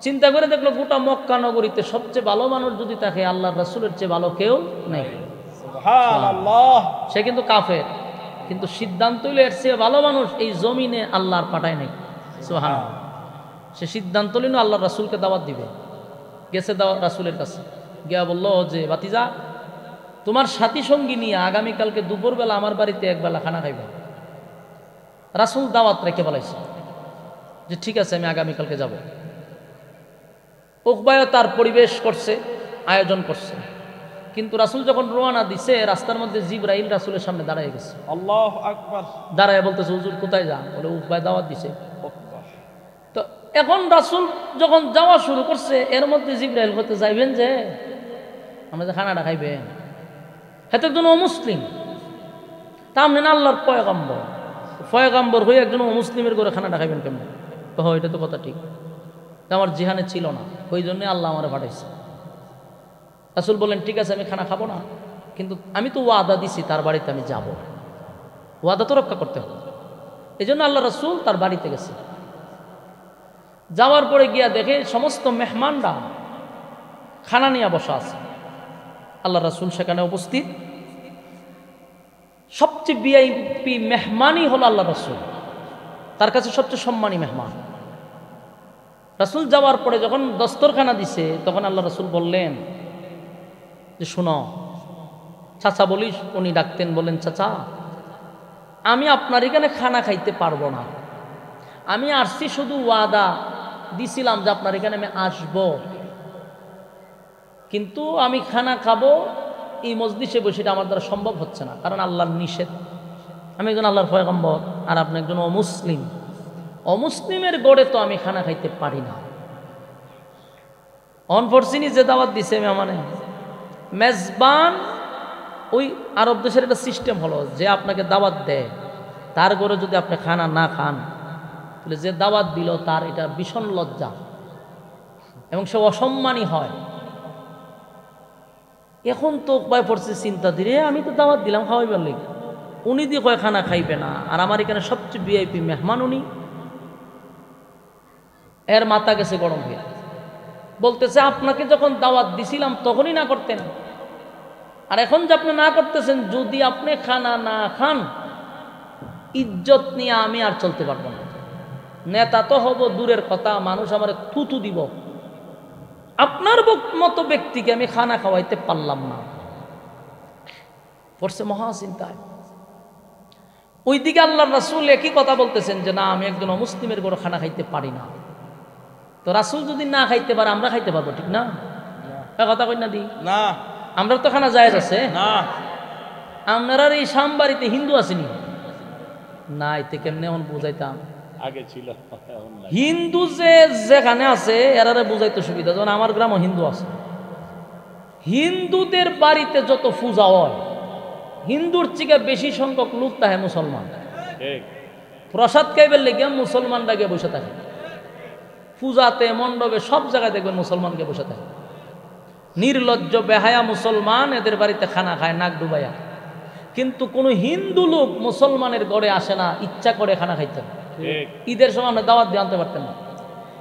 চিন্তা করে দেখলো গোটা মক্কা নগরীতে সবচেয়ে ভালো মানুষ যদি থাকে, আল্লাহর রাসূলের চেয়ে ভালো কেউ নেই। সুবহানাল্লাহ। সে কিন্তু কাফের, কিন্তু সিদ্ধান্ত হইলে এর চেয়ে ভালো মানুষ এই জমিনে আল্লাহর পাঠায় নাই। সুবহানাল্লাহ। সে সিদ্ধান্ত নিল আল্লাহর রাসূলকে দাওয়াত দিবে। গেছে দাওয়াত রাসূলের কাছে, গিয়া বলল যে ভাতিজা, তোমার সাথী সঙ্গী নিয়ে আগামীকালকে দুপুরবেলা আমার বাড়িতে একবেলা খানা খাইবে। রাসূল দাওয়াত রেখে বলাইছে যে ঠিক আছে, আমি আগামীকালকে যাব। উকবায়ও তার পরিবেশ করছে, আয়োজন করছে। কিন্তু রাসূল যখন রওনা দিছে, রাস্তার মধ্যে জিবরাইল রাসূলের সামনে দাঁড়ায় গেছে। আল্লাহু আকবার। দাঁড়ায় বলতেছে, হুজুর কোথায় যান? বলে উকবায় দাওয়াত দিছে। তো এখন রাসূল যখন যাওয়া শুরু করছে, এর মধ্যে জিবরাইল হতে যাইবেন যে আমরা যে খানাটা খাইবেন, হ্যাঁ তো একজন অমুসলিম, তা আপনি না আল্লাহর পয়গম্বর হয়ে একজন অমুসলিমের করে খানাটা খাইবেন কেমন? তো হয়, এটা তো কথা ঠিক, আমার জিহানে ছিল না, ওই জন্যে আল্লাহ আমার পাঠাইছে। রাসূল বললেন ঠিক আছে, আমি খানা খাবো না, কিন্তু আমি তো ওয়াদা দিছি তার বাড়িতে আমি যাব, ওয়াদা তো রক্ষা করতে হবে। এই জন্য আল্লাহ রাসূল তার বাড়িতে গেছে। যাওয়ার পরে গিয়া দেখে সমস্ত মেহমানরা খানা নিয়ে বসা আছে। আল্লাহ রাসূল সেখানে উপস্থিত। সবচেয়ে ভিআইপি মেহমানই হলো আল্লাহ রাসূল, তার কাছে সবচেয়ে সম্মানী মেহমান। রাসূল যাওয়ার পরে যখন দস্তরখানা দিছে, তখন আল্লাহ রাসূল বললেন যে শুনো, চাচা বলিস, উনি ডাকতেন, বলেন চাচা, আমি আপনার এখানে খানা খাইতে পারবো না, আমি আসছি শুধু ওয়াদা দিছিলাম যে আপনার এখানে আমি আসব, কিন্তু আমি খানা খাবো এই মজলিসে বসে, এটা আমার দ্বারা সম্ভব হচ্ছে না, কারণ আল্লাহর নিষেধ। আমি একজন আল্লাহর পয়গম্বর, আর আপনি একজন অমুসলিম, অমুসলিমের গড়ে তো আমি খানা খাইতে পারি না। অনফরচুনি যে দাওয়াত দিছে মানে মেজবান, ওই আরব দেশের একটা সিস্টেম হলো যে আপনাকে দাওয়াত দেয়, তার ঘরে যদি আপনি খানা না খান, তাহলে যে দাওয়াত দিল তার এটা ভীষণ লজ্জা এবং সে অসম্মানী হয়। এখন তো উপায় পড়ছে চিন্তা ধীরে, আমি তো দাওয়াত দিলাম খাওয়াইবার লেগে, উনি দিয়ে কয় খানা খাইবে না, আর আমার এখানে সবচেয়ে ভিআইপি মেহমান উনি। এর মাথা গেছে গরম হয়ে, বলতেছে আপনাকে যখন দাওয়াত দিছিলাম তখনই না করতেন, আর এখন যে আপনি না করতেছেন, যদি আপনি খানা না খান, ইজ্জত নিয়ে আমি আর চলতে পারবো না। নেতা তো হব দূরের কথা, মানুষ আমার থুতু দিব, আপনার মতো ব্যক্তিকে আমি খানা খাওয়াইতে পারলাম না। পড়ছে মহা চিন্তায়। ওইদিকে আল্লাহর রাসূল একই কথা বলতেছেন যে না, আমি একজন অমুসলিমের ঘরে খানা খাইতে পারি না। তো রাসূল যদি না খাইতে পারে, আমরা খাইতে পারবো, ঠিক না? কথা কই না দি না, আমরা তো খানা জায়েজ আছে না। আপনারা এই শামবাড়িতে হিন্দু আসেনি না, এতে কেমনে এখন বুঝাইতাম? আগে ছিল হিন্দু, যে যেখানে আছে এরারে বুঝাইতে সুবিধা। যেমন আমার গ্রামও হিন্দু আছে, হিন্দুদের বাড়িতে যত পূজা হয়, হিন্দুর থেকে বেশি সংখ্যক লোক তাহে মুসলমান। প্রসাদ খাইবার লেগে মুসলমানরা গিয়ে বসে থাকে, পূজাতে মণ্ডপে সব জায়গায় দেখবেন মুসলমানকে বসে থাকে। নির্লজ্জ বেহায়া মুসলমান এদের বাড়িতে খানা খায় নাক ডুবাইয়া, কিন্তু কোনো হিন্দু লোক মুসলমানের ঘরে আসে না ইচ্ছা করে খানা খাইতেন। ঈদের সময় আমরা দাওয়াত দিয়ে আনতে পারতেন না,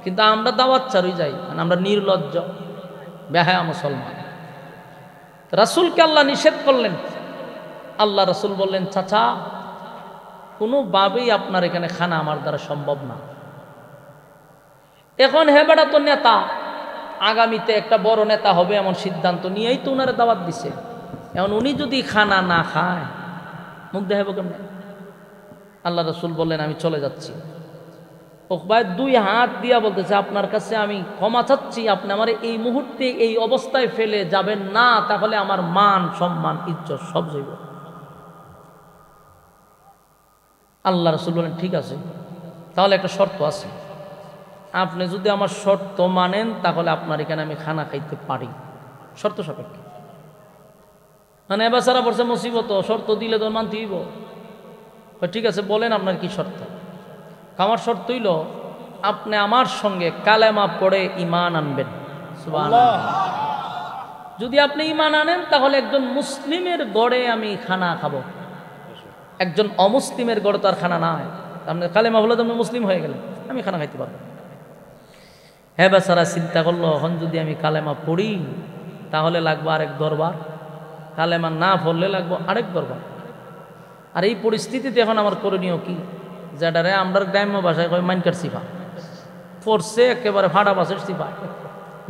কিন্তু আমরা দাওয়াত চারুই যাই, আমরা নির্লজ্জ বেহায়া মুসলমান। রাসূলকে আল্লাহ নিষেধ করলেন। আল্লাহ রাসূল বললেন, চাচা, কোনোভাবেই আপনার এখানে খানা আমার দ্বারা সম্ভব না। এখন হে বেটা তো নেতা, আগামীতে একটা বড় নেতা হবে এমন সিদ্ধান্ত নিয়েই তো উনারে দাওয়াত দিছে। এখন উনি যদি খানা না খায়, মুখ দেখাবো কেমনে? আল্লাহ রাসূল বললেন, আমি চলে যাচ্ছি। উকবায় দুই হাত দিয়া বলতেছে, আপনার কাছে আমি ক্ষমা চাচ্ছি, আপনি আমার এই মুহূর্তে এই অবস্থায় ফেলে যাবেন না, তাহলে আমার মান সম্মান ইজ্জত সব যাইব। আল্লাহ রাসূল বলেন, ঠিক আছে, তাহলে একটা শর্ত আছে, আপনি যদি আমার শর্ত মানেন তাহলে আপনার এখানে আমি খানা খাইতে পারি, শর্ত সাপেক্ষে। মানে এবার সারা পড়ছে মুসিবত, শর্ত দিলে তো মানতে হইব। ঠিক আছে, বলেন আপনার কি শর্ত? আমার শর্ত হইল, আপনি আমার সঙ্গে কালেমা পড়ে ঈমান আনবেন। সুবহানাল্লাহ। যদি আপনি ঈমান আনেন তাহলে একজন মুসলিমের গড়ে আমি খানা খাবো, একজন অমুসলিমের গড়ে তো আর খানা নাই। আপনি কালেমা হলে তো আপনি মুসলিম হয়ে গেলেন, আমি খানা খাইতে পারবো। হ্যাঁ বেচারা চিন্তা করলো, এখন যদি আমি কালেমা পড়ি তাহলে লাগবো আরেক দরবার, কালেমা না পড়লে লাগবো আরেক দরবার। আর এই পরিস্থিতিতে এখন আমার করণীয় কি, যেটারে আমরা গ্রাম্য ভাষায় কয় মাইনকার সিফা পড়ছে একেবারে ফাটা বাসের সিফা,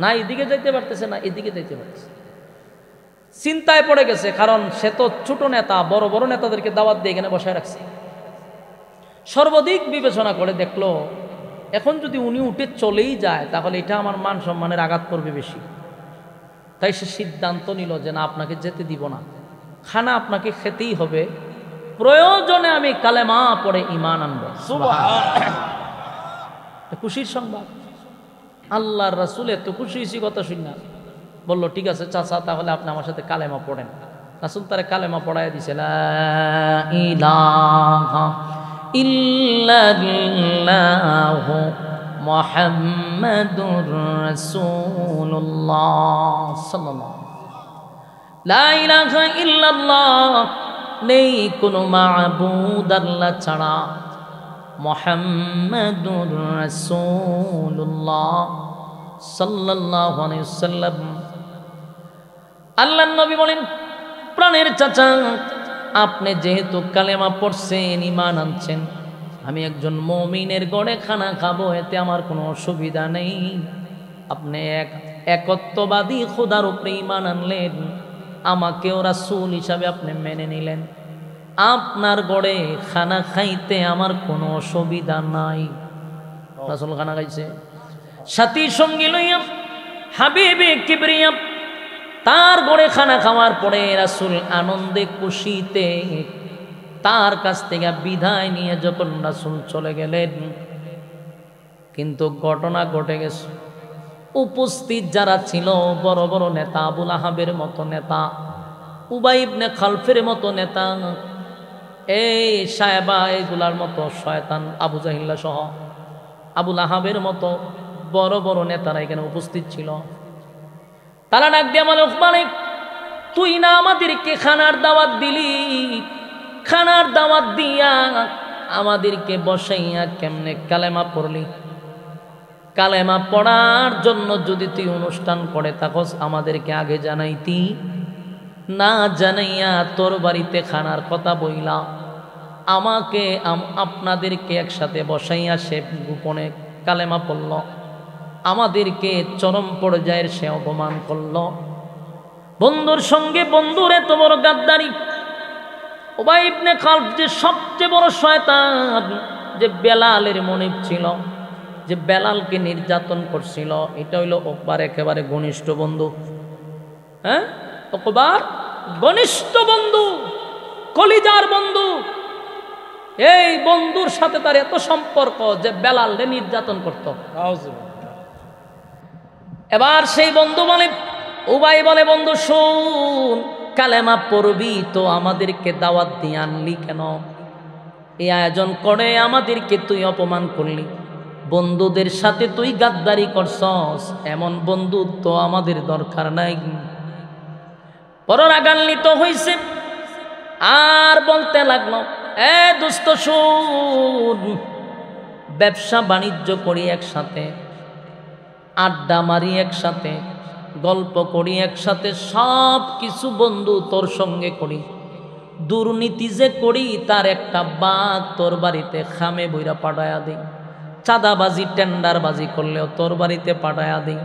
না এদিকে যাইতে পারতেছে না এদিকে যাইতে পারতেছে, চিন্তায় পড়ে গেছে। কারণ সে তো ছোট নেতা, বড় বড় নেতাদেরকে দাওয়াত দিয়ে এখানে বসায় রাখছে। সর্বাধিক বিবেচনা করে দেখলো এখন যদি উনি উঠে চলেই যায় তাহলে এটা আমার মান সম্মানের আঘাত করবে বেশি। তাই সে সিদ্ধান্ত নিল যে না, আপনাকে যেতে দিব না, খানা আপনাকে খেতেই হবে, প্রয়োজনে আমি কালেমা পড়ে ঈমান আনব। খুশির সংবাদ। আল্লাহর রাসূল এত খুশি হয়েছি কথা শুনে, বলল ঠিক আছে চাচা, তাহলে আপনি আমার সাথে কালেমা পড়েন। রাসূল তারে কালেমা পড়ায় দিছে, লা ইলাহা ইল্লাল্লাহু মুহাম্মাদুর রাসূলুল্লাহ সাল্লাল্লাহু লা ইলাহা ইল্লাল্লাহ, নেই কোনো মাবুদ আল্লাহ ছাড়া, মুহাম্মাদুর রাসূলুল্লাহ সাল্লাল্লাহু আলাইহি ওয়াসাল্লাম। আল্লাহর নবী বলেন, প্রাণের চাচা, আপনি যেহেতু কালেমা পড়ছেন, ঈমান আনছেন, আমি একজন মুমিনের গড়ে খানা খাবো, এতে আমার কোনো অসুবিধা নেই। আপনি একত্ববাদী খোদার উপরে ঈমান আনলেন, আমাকেও রাসূল হিসাবে আপনি মেনে নিলেন, আপনার গড়ে খানা খাইতে আমার কোনো অসুবিধা নাই। রাসূল খানা খাইছে, সাথী সঙ্গী লইয়া হাবিবে কিবরিয়া তার গড়ে খানা খাওয়ার পরে রাসূল আনন্দে খুশিতে তার কাছ থেকে বিদায় নিয়ে যখন রাসূল চলে গেলেন, কিন্তু ঘটনা ঘটে গেছে। উপস্থিত যারা ছিল, বড় বড় নেতা, আবুল আহাবের মতো নেতা, উবাই ইবনে খালফের মতো নেতা, এই সাহেবা এগুলার মতো শয়তান আবু জাহিল্লা সহ আবুল আহাবের মতো বড় বড় নেতারা এখানে উপস্থিত ছিল। তারা ডাক দিয়ে বলে, উসমানে, তুই না আমাদেরকে খানার দাওয়াত দিলি, খানার দাওয়াত দিয়া আমাদেরকে বসাইয়া কেমনে কালেমা পড়লি? কালেমা পড়ার জন্য যদি তুই অনুষ্ঠান করে থাকস আমাদেরকে আগে জানাইতি, না জানাইয়া তোর বাড়িতে খানার কথা বইলা আমাকে আপনাদেরকে একসাথে বসাইয়া সে গোপনে কালেমা পড়ল, আমাদেরকে চরম পর্যায়ের সে অপমান করল। বন্ধুর সঙ্গে বন্ধুর এত বড় গাদ্দারি। উবাই ইবনে খালফ যে সবচেয়ে বড় শয়তান, যে বেলালের মনিব ছিল, যে বেলালকে নির্যাতন করছিল, এটা হইল ওকবার একেবারে ঘনিষ্ঠ বন্ধু। হ্যাঁ, ওকবার ঘনিষ্ঠ বন্ধু, কলিজার বন্ধু। এই বন্ধুর সাথে তার এত সম্পর্ক যে বেলালকে নির্যাতন করত। এবার সেই বন্ধু বলে, উবাই বলে, বন্ধু শুন, কালেমা পড়বি তো আমাদেরকে দাওয়াত দিয়ে আনলি কেন? এই আয়োজন করে আমাদেরকে তুই অপমান করলি, বন্ধুদের সাথে তুই গাদ্দারি করছস, এমন বন্ধুত্ব আমাদের দরকার নাই। বড় রাগান্বিত হইছে আর বলতে লাগলো, এ দোস্ত শুন, ব্যবসা বাণিজ্য করি একসাথে, আড্ডা মারি একসাথে, গল্প করি একসাথে, সব কিছু বন্ধু তোর সঙ্গে করি, দুর্নীতি যে করি তার একটা বাঘ তোর বাড়িতে খামে বইরা পাঠায়া দিই, চাঁদাবাজি টেন্ডারবাজি করলেও তোর বাড়িতে পাঠায়া দিই,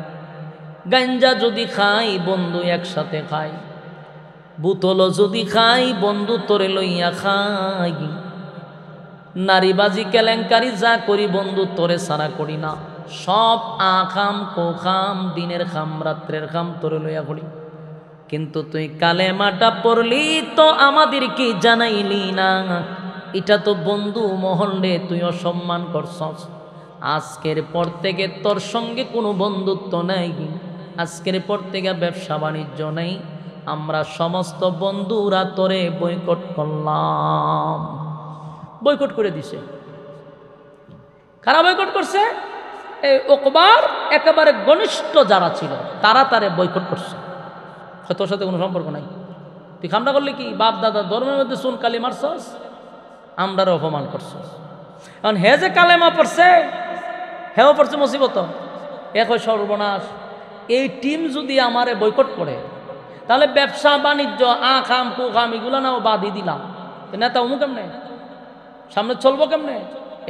গাঞ্জা যদি খাই বন্ধু একসাথে খাই, বোতলও যদি খাই বন্ধু তোরে লইয়া খাই, নারীবাজি কেলেঙ্কারি যা করি বন্ধু তোরে সারা করি না, সব আখাম কোখাম, দিনের খাম রাত্রের খাম তোরে লইয়া করি। কিন্তু তুই কালেমাটা পড়লি তো আমাদেরকে জানাইলি না, এটা তো বন্ধু মহল্লে তুই অসম্মান করছস। আজকের পর থেকে তোর সঙ্গে কোনো বন্ধুত্ব নাই, আজকের পর থেকে ব্যবসা বাণিজ্য নেই, আমরা সমস্ত বন্ধুরা তোরে বয়কট করলাম। বয়কট করে দিছে। কারা বয়কট করছে? এই ওকবার একেবারে ঘনিষ্ঠ যারা ছিল তারা তারে বয়কট করছে। তোর সাথে কোনো সম্পর্ক নাই, তুই খামটা করলি কি? বাপ দাদা ধর্মের মধ্যে শুন কালি মারছস, আমরারও অপমান করছস। কারণ হে যে কালেমা পড়ছে, হেও পড়ছে মুসিবত, এক হয় সর্বনাশ। এই টিম যদি আমারে বয়কট করে তাহলে ব্যবসা বাণিজ্য আখাম কুখাম এগুলো নাও বাদই দিলাম, নেতা হমু কেমনে, সামনে চলবো কেমনে,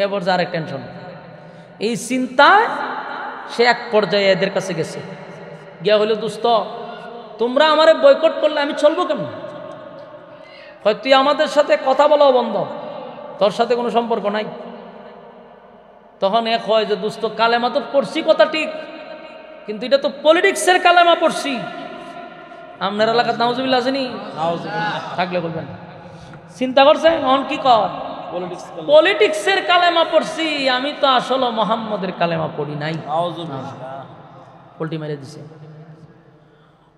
এবার যে আরেক টেনশন। এই চিন্তায় সে এক পর্যায়ে এদের কাছে গেছে, গিয়া হইলো দোস্ত তোমরা আমারে বয়কট করলে আমি চলবো কেমন? হয় তুই আমাদের সাথে কথা বলাও বন্ধ, তোর সাথে কোনো সম্পর্ক নাই। তখন এক হয় যে দোস্ত কালেমা তো পড়ছি কথা ঠিক, কিন্তু এটা তো পলিটিক্সের কালেমা পড়ছি। আপনার এলাকার নাউজুবিল্লাহ আসেনি? থাকলে বলবেন। চিন্তা করছেন অন কি কর, পলিটিক্সের কালেমা পড়ছি, আমি তো আসলে মোহাম্মদের কালেমা পড়ি নাই। পোল্টি মেরে দিছে।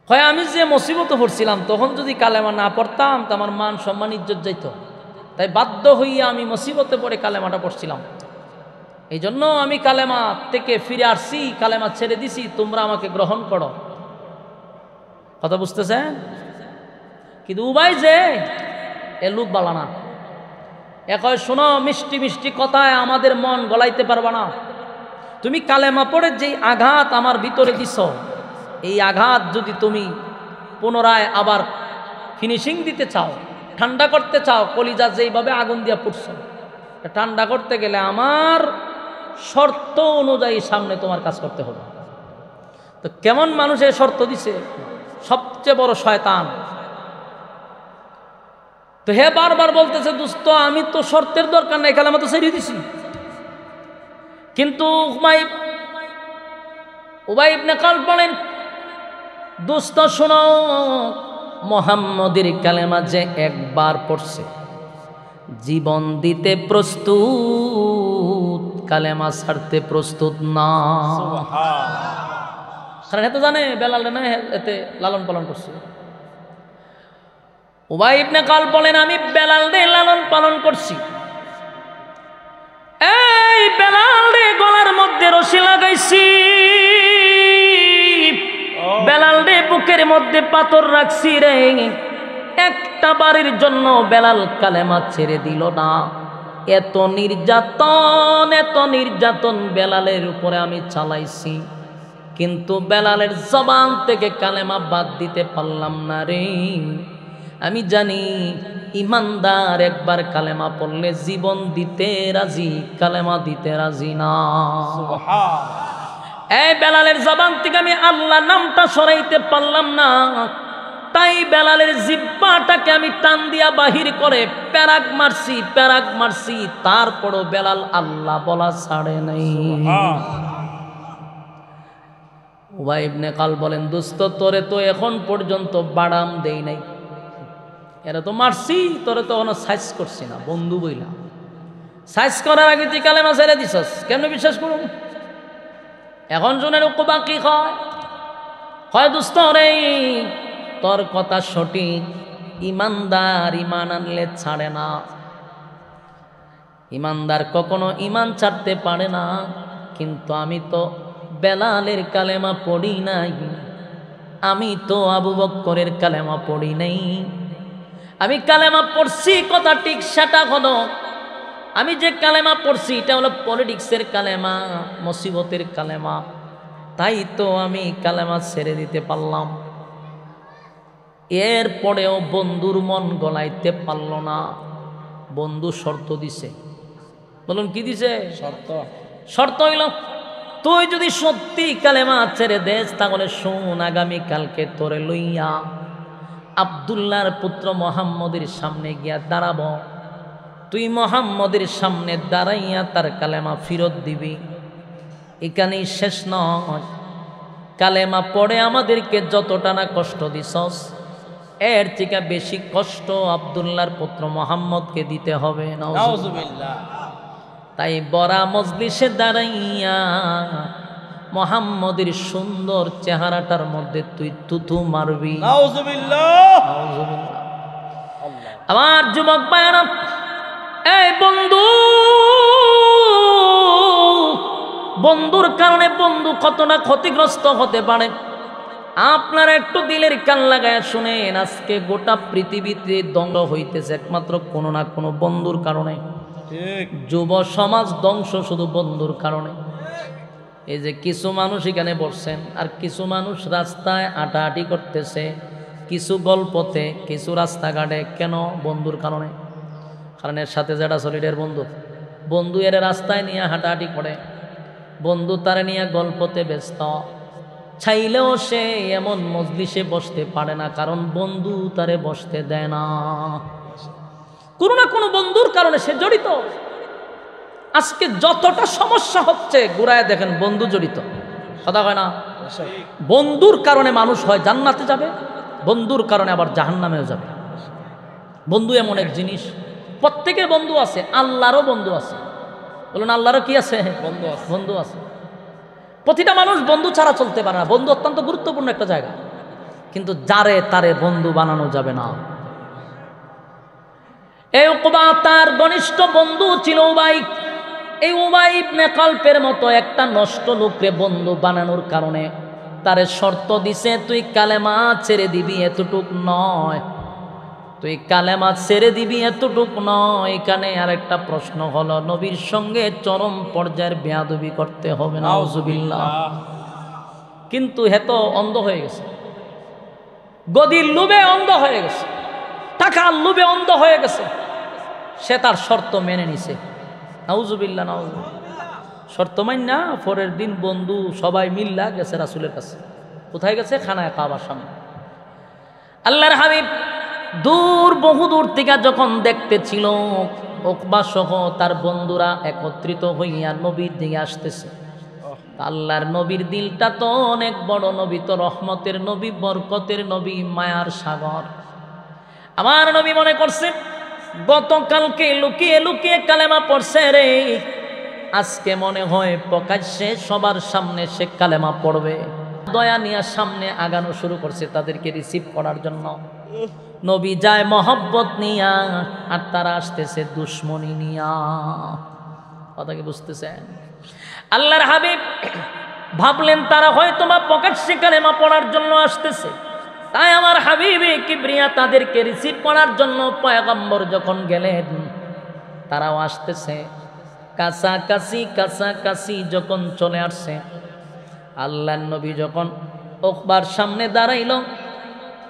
হয় আমি যে মুসিবতে পড়ছিলাম তখন যদি কালেমা না পড়তাম তো আমার মান সম্মান ইজ্জত যাইত, তাই বাধ্য হইয়া আমি মুসিবতে পড়ে কালেমাটা পড়ছিলাম। এই জন্য আমি কালেমা থেকে ফিরে আসছি, কালেমা ছেড়ে দিছি, তোমরা আমাকে গ্রহণ করো। কথা বুঝতেছেন? কিন্তু উবাই যে এ লোক বালা না, এক হয় শোনো মিষ্টি মিষ্টি কথায় আমাদের মন গলাইতে পারবা না। তুমি কালেমা পড়ে যেই আঘাত আমার ভিতরে দিছ, এই আঘাত যদি তুমি পুনরায় আবার ফিনিশিং দিতে চাও, ঠান্ডা করতে চাও, কলিজা যেইভাবে আগুন দিয়া পড়ছ, ঠান্ডা করতে গেলে আমার শর্ত অনুযায়ী সামনে তোমার কাজ করতে হবে। তো কেমন মানুষের শর্ত দিছে? সবচেয়ে বড় শয়তান। তো হে বারবার বলতেছে দোস্ত আমি তো শর্তের দরকার নাই, কালেমা তো ছেড়ে দিছি। কিন্তু উবাই ইবনে কালব বলেন দোস্ত শোনো, মুহাম্মদের কালেমা যে একবার পড়ছে জীবন দিতে প্রস্তুত, কালেমা ছাড়তে প্রস্তুত না। কারণ এত জানে বেলাল না এতে লালন পালন করছে। উবাই ইবনে কালব বলেন আমি বেলাল রে লালন পালন করছি, এই বেলাল রে গলার মধ্যে রশি লাগাইছি, বেলাল রে বুকের মধ্যে পাথর রাখছি রে, একটা বাড়ির জন্য বেলাল কালেমা ছেড়ে দিল না। এত নির্যাতন বেলালের উপরে আমি চালাইছি, কিন্তু বেলালের জবান থেকে কালেমা বাদ দিতে পারলাম না রে। আমি জানি ইমানদার একবার কালেমা পড়লে জীবন দিতে রাজি, কালেমা দিতে রাজি না। এই বেলালের জবান থেকে আমি আল্লাহ নামটা সরাইতে পারলাম না, তাই বেলালের জিহ্বাটাকে আমি টান দিয়া বাহির করে প্যারাক মারছি, তারপরও বেলাল আল্লাহ বলা ছাড়ে নাই। উবাই ইবনে কালব বলেন দোস্ত তোরে তো এখন পর্যন্ত বাড়াম দেই নাই, এরা তো মারছি, তোরে তো কোনো সাইজ করছি না, বন্ধু বইলা সাইজ করার আগে তুই কালেমা ছেড়ে দিছস, কেমনে বিশ্বাস করুন? এখন জনের উকুবা কি হয় দোস্ত রে তোর কথা সঠিক, ইমানদার ইমান আনলে ছাড়ে না, ইমানদার কখনো ইমান ছাড়তে পারে না। কিন্তু আমি তো বেলালের কালেমা পড়ি নাই, আমি তো আবু বকরের কালেমা পড়ি নাই। আমি কালেমা পড়ছি কথা ঠিক, সেটা হলো আমি যে কালেমা পড়ছি এটা হলো পলিটিক্সের কালেমা, মুসিবতের কালেমা, তাই তো আমি কালেমা ছেড়ে দিতে পারলাম। এরপরেও বন্ধুর মন গলাইতে পারল না, বন্ধু শর্ত দিছে। বলুন কি দিছে? শর্ত হইল তুই যদি সত্যি কালেমা ছেড়ে দেস তাহলে শোন, আগামী কালকে তোরে লইয়া আব্দুল্লাহর পুত্র মুহাম্মদের সামনে গিয়া দাঁড়াবো, তুই মুহাম্মদের সামনে দাঁড়াইয়া তার কালেমা ফেরত দিবি। এখানেই শেষ নয়, কালেমা পড়ে আমাদেরকে যতটা না কষ্ট দিছস এর থেকে বেশি কষ্ট আব্দুল্লাহর পুত্র মুহাম্মদকে দিতে হবে। নাউজুবিল্লাহ। তাই বড়া মজলিসে দাঁড়াইয়া মুহাম্মদের সুন্দর চেহারাটার মধ্যে তুই তুতু মারবি। নাউজুবিল্লাহ। নাউজুবিল্লাহ। আমার যুবক ভাইরা, এই বন্ধুর কারণে বন্ধু কতটা ক্ষতিগ্রস্ত হতে পারে আপনারা একটু দিলের কান লাগায় শুনেন। আজকে গোটা পৃথিবীতে ধ্বংস হইতেছে একমাত্র কোনো না কোনো বন্ধুর কারণে। যুব সমাজ ধ্বংস শুধু বন্ধুর কারণে। এই যে কিছু মানুষ এখানে বসছেন আর কিছু মানুষ রাস্তায় হাঁটাহাঁটি করতেছে, কিছু গল্পতে, কিছু রাস্তাঘাটে, কেন? বন্ধুর কারণে। কারণ এর সাথে যেটা শরীরের বন্ধু, বন্ধু এর রাস্তায় নিয়ে হাঁটাহাঁটি করে, বন্ধু তারা নিয়ে গল্পতে ব্যস্ত, চাইলেও সে এমন মজলিসে বসতে পারে না, কারণ বন্ধু তারে বসতে দেয় না। কোনো না কোনো বন্ধুর কারণে সে জড়িত। আজকে যতটা সমস্যা হচ্ছে ঘুরায় দেখেন বন্ধু জড়িত, কথা হয় না? বন্ধুর কারণে মানুষ হয় জান্নাতে যাবে, বন্ধুর কারণে আবার জাহান্নামেও যাবে। বন্ধু এমন এক জিনিস, প্রত্যেকের বন্ধু আছে, আল্লাহরও বন্ধু আছে। বলুন আল্লাহরও কি আছে? বন্ধু আছে। প্রতিটা মানুষ বন্ধু ছাড়া চলতে পারে না। বন্ধু অত্যন্ত গুরুত্বপূর্ণ একটা জায়গা, কিন্তু যারে তারে বন্ধু বানানো যাবে না। এই উকবা তার ঘনিষ্ঠ বন্ধু ছিল উবাই। এই উবাই ইবনে খালফের মতো একটা নষ্ট লোককে বন্ধু বানানোর কারণে তারে শর্ত দিছে, তুই কালেমা ছেড়ে দিবি, এতটুক নয়, তুই কালেমা ছেড়ে দিবি এতটুক নয়। এখানে আর একটা প্রশ্ন হলো, নবীর সঙ্গে চরম পর্যায়ের বেয়াদবি করতে হবে, নাউজুবিল্লাহ। কিন্তু হে তো অন্ধ হয়ে গেছে, গদির লোভে অন্ধ হয়ে গেছে, টাকার লোভে অন্ধ হয়ে গেছে, সে তার শর্ত মেনে নিছে। নাউজুবিল্লাহ, নাউজুবিল্লাহ। শর্ত মাইনা পরের দিন বন্ধু সবাই মিল্লা গেছে রাসূলের কাছে। কোথায় গেছে? খানায় কাবার সামনে। আল্লাহর হাবিব দূর, বহু দূর থেকে যখন দেখতেছিল উকবা সহ তার বন্ধুরা একত্রিত হইয়া নবীর দিকে আসতেছে, আল্লাহর নবীর দিলটা তো অনেক বড়, নবী তো রহমতের নবী, বরকতের নবী, মায়ার সাগর। আমার নবী মনে করছে গতকালকে লুকিয়ে লুকিয়ে কালেমা পড়ছে রে, আজকে মনে হয় প্রকাশ্যে সবার সামনে সে কালেমা পড়বে। দয়া নিয়ে সামনে আগানো শুরু করছে তাদেরকে রিসিভ করার জন্য। নবী যায় মহব্বত নিয়া, আর তারা আসতেছে দুশ্মনী নিয়া। কথা কি বুঝতেছেন? আল্লাহর হাবিব ভাবলেন তারা হয়তো বা প্রকাশ্যে কালেমা পড়ার জন্য আসতেছে, তাই আমার হাবিবে কিবরিয়া তাদেরকে রিসিভ করার জন্য পয়গম্বর যখন গেলেন, তারাও আসতেছে। কাছাকাছি কাছাকাছি যখন চলে আসছে, আল্লাহর নবী যখন উকবার সামনে দাঁড়াইল,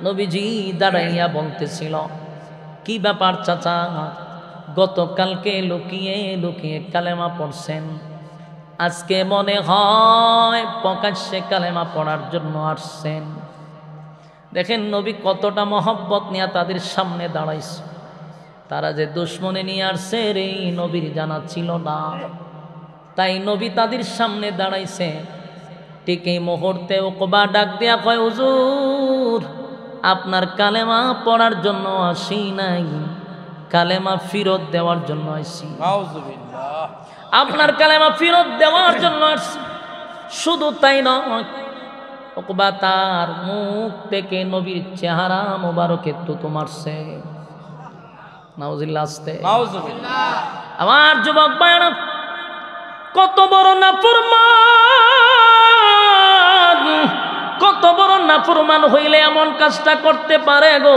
নবীজি দাঁড়াইয়া বলতেছিল, কি ব্যাপার চাচা, গতকালকে লুকিয়ে লুকিয়ে কালেমা পড়ছেন, আজকে মনে হয় প্রকাশ্যে কালেমা পড়ার জন্য আসছেন। দেখেন নবী কতটা মহব্বত নিয়ে তাদের সামনে দাঁড়াইছে। তারা যে দুশ্মনে নিয়ে আসছে রে নবীর জানা ছিল না, তাই নবী তাদের সামনে দাঁড়াইছে। ঠিক এই মুহূর্তে উকবা ডাক দিয়া কয়, হুজুর আপনার কালেমা পড়ার জন্য আসি নাই, কালেমা ফিরত দেওয়ার জন্য আসি। আপনার কালেমা ফিরত দেওয়ার জন্য আসছি। শুধু তাই নয়, উকবা তার মুখ থেকে নবীর চেহারা মোবারকে থুতু মারছে। নাউজুবিল্লাহ, আসতে আমার যুবক ভাইরা, কত বড় নাফরমান, কত বড় নাফরমান হইলে এমন কাজটা করতে পারে গো।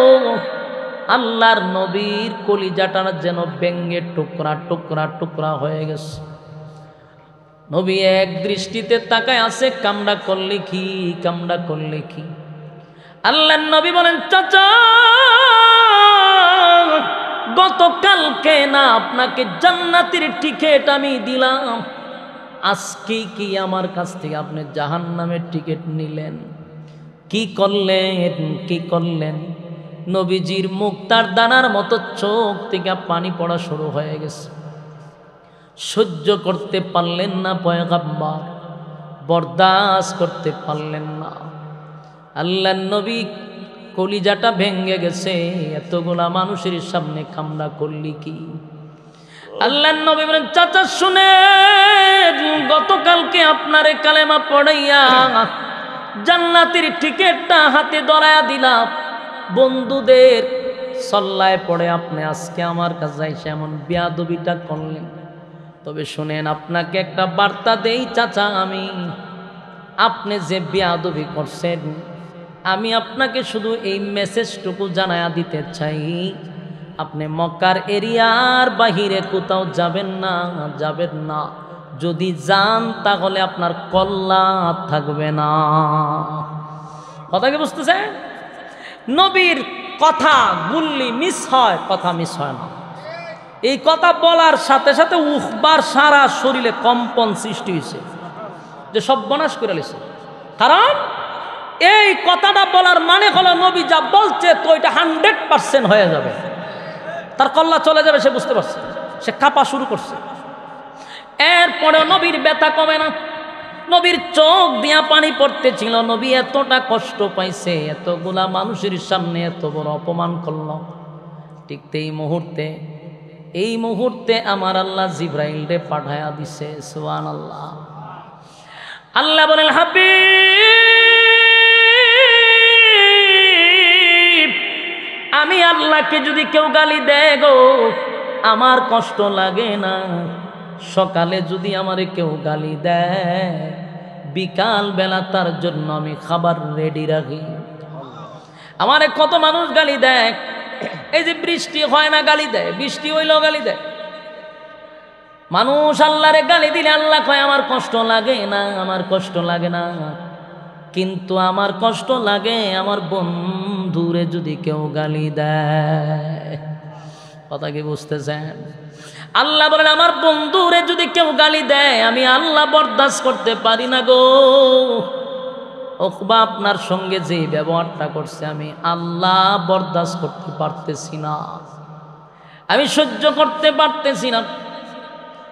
আল্লাহর নবীর কলিজাটা যেন ব্যঙ্গে টুকরা টুকরা টুকরা হয়ে গেছে। নবী এক দৃষ্টিতে তাকায় আছে, কামড়া করলে কি, কামড়া করলে কি। আল্লাহর নবী বলেন, চাচা গতকালকে না আপনাকে জান্নাতের টিকিট আমি দিলাম, আজকে কি আমার কাছ থেকে আপনি জাহান্নামের টিকিট নিলেন? কি করলেন, কি করলেন? নবীজির মুক্তার দানার মতো চোখ থেকে পানি পড়া শুরু হয়ে গেছে। সহ্য করতে পারলেন না পয়গম্বর, বরদাস্ত করতে পারলেন না। আল্লাহর নবী কলিজাটা ভেঙ্গে গেছে, এতগুলা মানুষের সামনে কামড়া করলি কি? আল্লাহর নবী বলেন, চাচা শুনে, গতকালকে আপনারে কালেমা পড়াইয়া জান্নাতের টিকিটটা হাতে ধরায়া দিলাম, বন্ধুদের সল্লায় পড়ে আপনি আজকে আমার কাছে এসে এমন বেয়াদবিটা করলেন। তবে শুনেন, আপনাকে একটা বার্তা দেই চাচা, আমি আপনি যে বেয়াদবি করছেন, আমি আপনাকে শুধু এই মেসেজটুকু জানায়া দিতে চাই, আপনি মক্কার এরিয়ার বাহিরে কোথাও যাবেন না, যাবেন না। যদি যান তাহলে আপনার কল্লা থাকবে না। কথা কি বুঝতেছে? নবীর কথা গুল্লি মিস হয়, কথা মিস হয় না। এই কথা বলার সাথে সাথে উখবার সারা শরীরে কম্পন সৃষ্টি হয়েছে, যে সর্বনাশ করে লিছে। কারণ এই কথাটা বলার মানে হলো নবী যা বলছে তো এটা 100% হয়ে যাবে, তার কল্লা চলে যাবে, সে বুঝতে পারছে, সে কাঁপা শুরু করছে। এরপরে নবীর ব্যথা কমে না, নবীর চোখ দিয়া পানি পড়তেছিল, নবী এতটা কষ্ট পাইছে, এতগুলা মানুষের সামনে এত বড় অপমান করল। ঠিক এই মুহূর্তে আমার আল্লাহ জিব্রাইল রে পাঠায়া দিছে। সুবহানাল্লাহ। আল্লাহ বলেন, হাবিব, আমি আল্লাহকে যদি কেউ গালি দেয় গো আমার কষ্ট লাগে না, সকালে যদি আমারে কেউ গালি দেয় বিকাল বেলা তার জন্য আমি খাবার রেডি রাখি। আমারে কত মানুষ গালি দেয়, এই যে বৃষ্টি হয় না গালি দেয়, বৃষ্টি হইলেও গালি দেয়। মানুষ আল্লাহরে গালি দিলে আল্লাহ কয় আমার কষ্ট লাগে না, আমার কষ্ট লাগে না। কিন্তু আমার কষ্ট লাগে আমার বন্ধুরে যদি কেউ গালি দেয়। কথা কি বুঝতেছেন? আল্লাহ বলেন আমার বন্ধুরে যদি কেউ গালি দেয় আমি আল্লাহ বরদাস্ত করতে পারি না গো। ওকবা আপনার সঙ্গে যে ব্যবহারটা করছে আমি আল্লাহ বরদাস্ত করতে পারতেছি না, আমি সহ্য করতে পারতেছি না।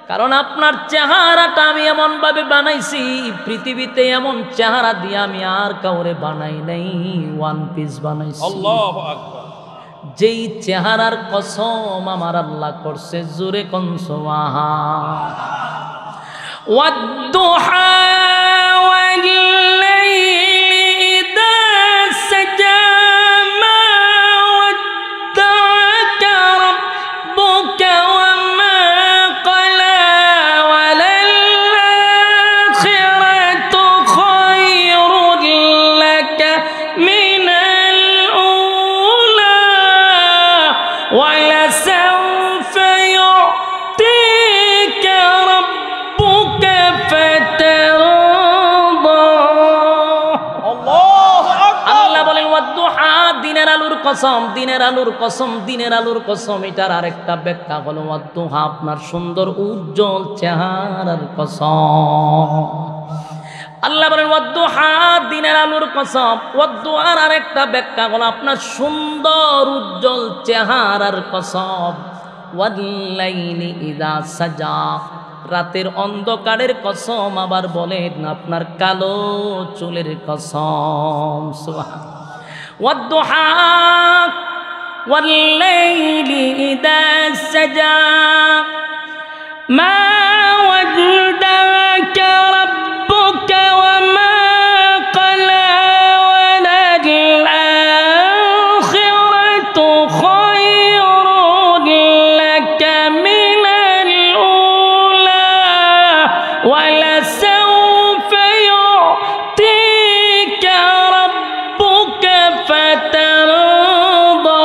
কারণ আপনার চেহারাটা আমি এমন ভাবে বানাইছি, পৃথিবীতে এমন চেহারা দিয়ে আমি আর কাউরে বানাই নাই, ওয়ান পিস বানাইছি। আল্লাহু আকবার। যেই চেহারার কসম আমার আল্লাহ করছে, জোরে কোন সুবহান। ওয়াদ-দুহা ওয়াল-লাইলি ইযা সাজা মা ওয়াদ্দা'কা রাব্বুকা ওয়া মা ক্বালা ওয়ালাল-আখিরাতু খায়রুল লাকা মিনাল উলা ওয়ালাসাউফা ইউ'তিকা রাব্বুকা ফাতারদা। আল্লাহু আকবার। আল্লাহ বলেন ওয়াদ-দুহা, দিনের আলোর কসম, দিনের আলোর কসম, দিনের আলোর কসম। এটার আরেকটা ব্যাখ্যা হলো ওয়াদ-দুহা আপনার সুন্দর উজ্জ্বল চেহারার কসম। আল্লাহ বলেন ওয়াদ-দুহা, দিনের আলোর কসম। ওয়াদ-দুহার আরেকটা ব্যাখ্যা হলো আপনার সুন্দর উজ্জ্বল চেহারার কসম। ওয়াল-লাইলি ইযা সাজা, রাতের অন্ধকারের কসম। আবার বলেন আপনার কালো চুলের কসম। সুবহান। ওয়াদ-দুহা ওয়াল-লাইলি ইযা সাজা মা ওয়াদ্দা'কা রাব্বুকা ওয়া মা ক্বালা ওয়ালাল-আখিরাতু খায়রুল লাকা মিনাল উলা ওয়ালাসাউফা ইউ'তিকা রাব্বুকা ফাতারদা।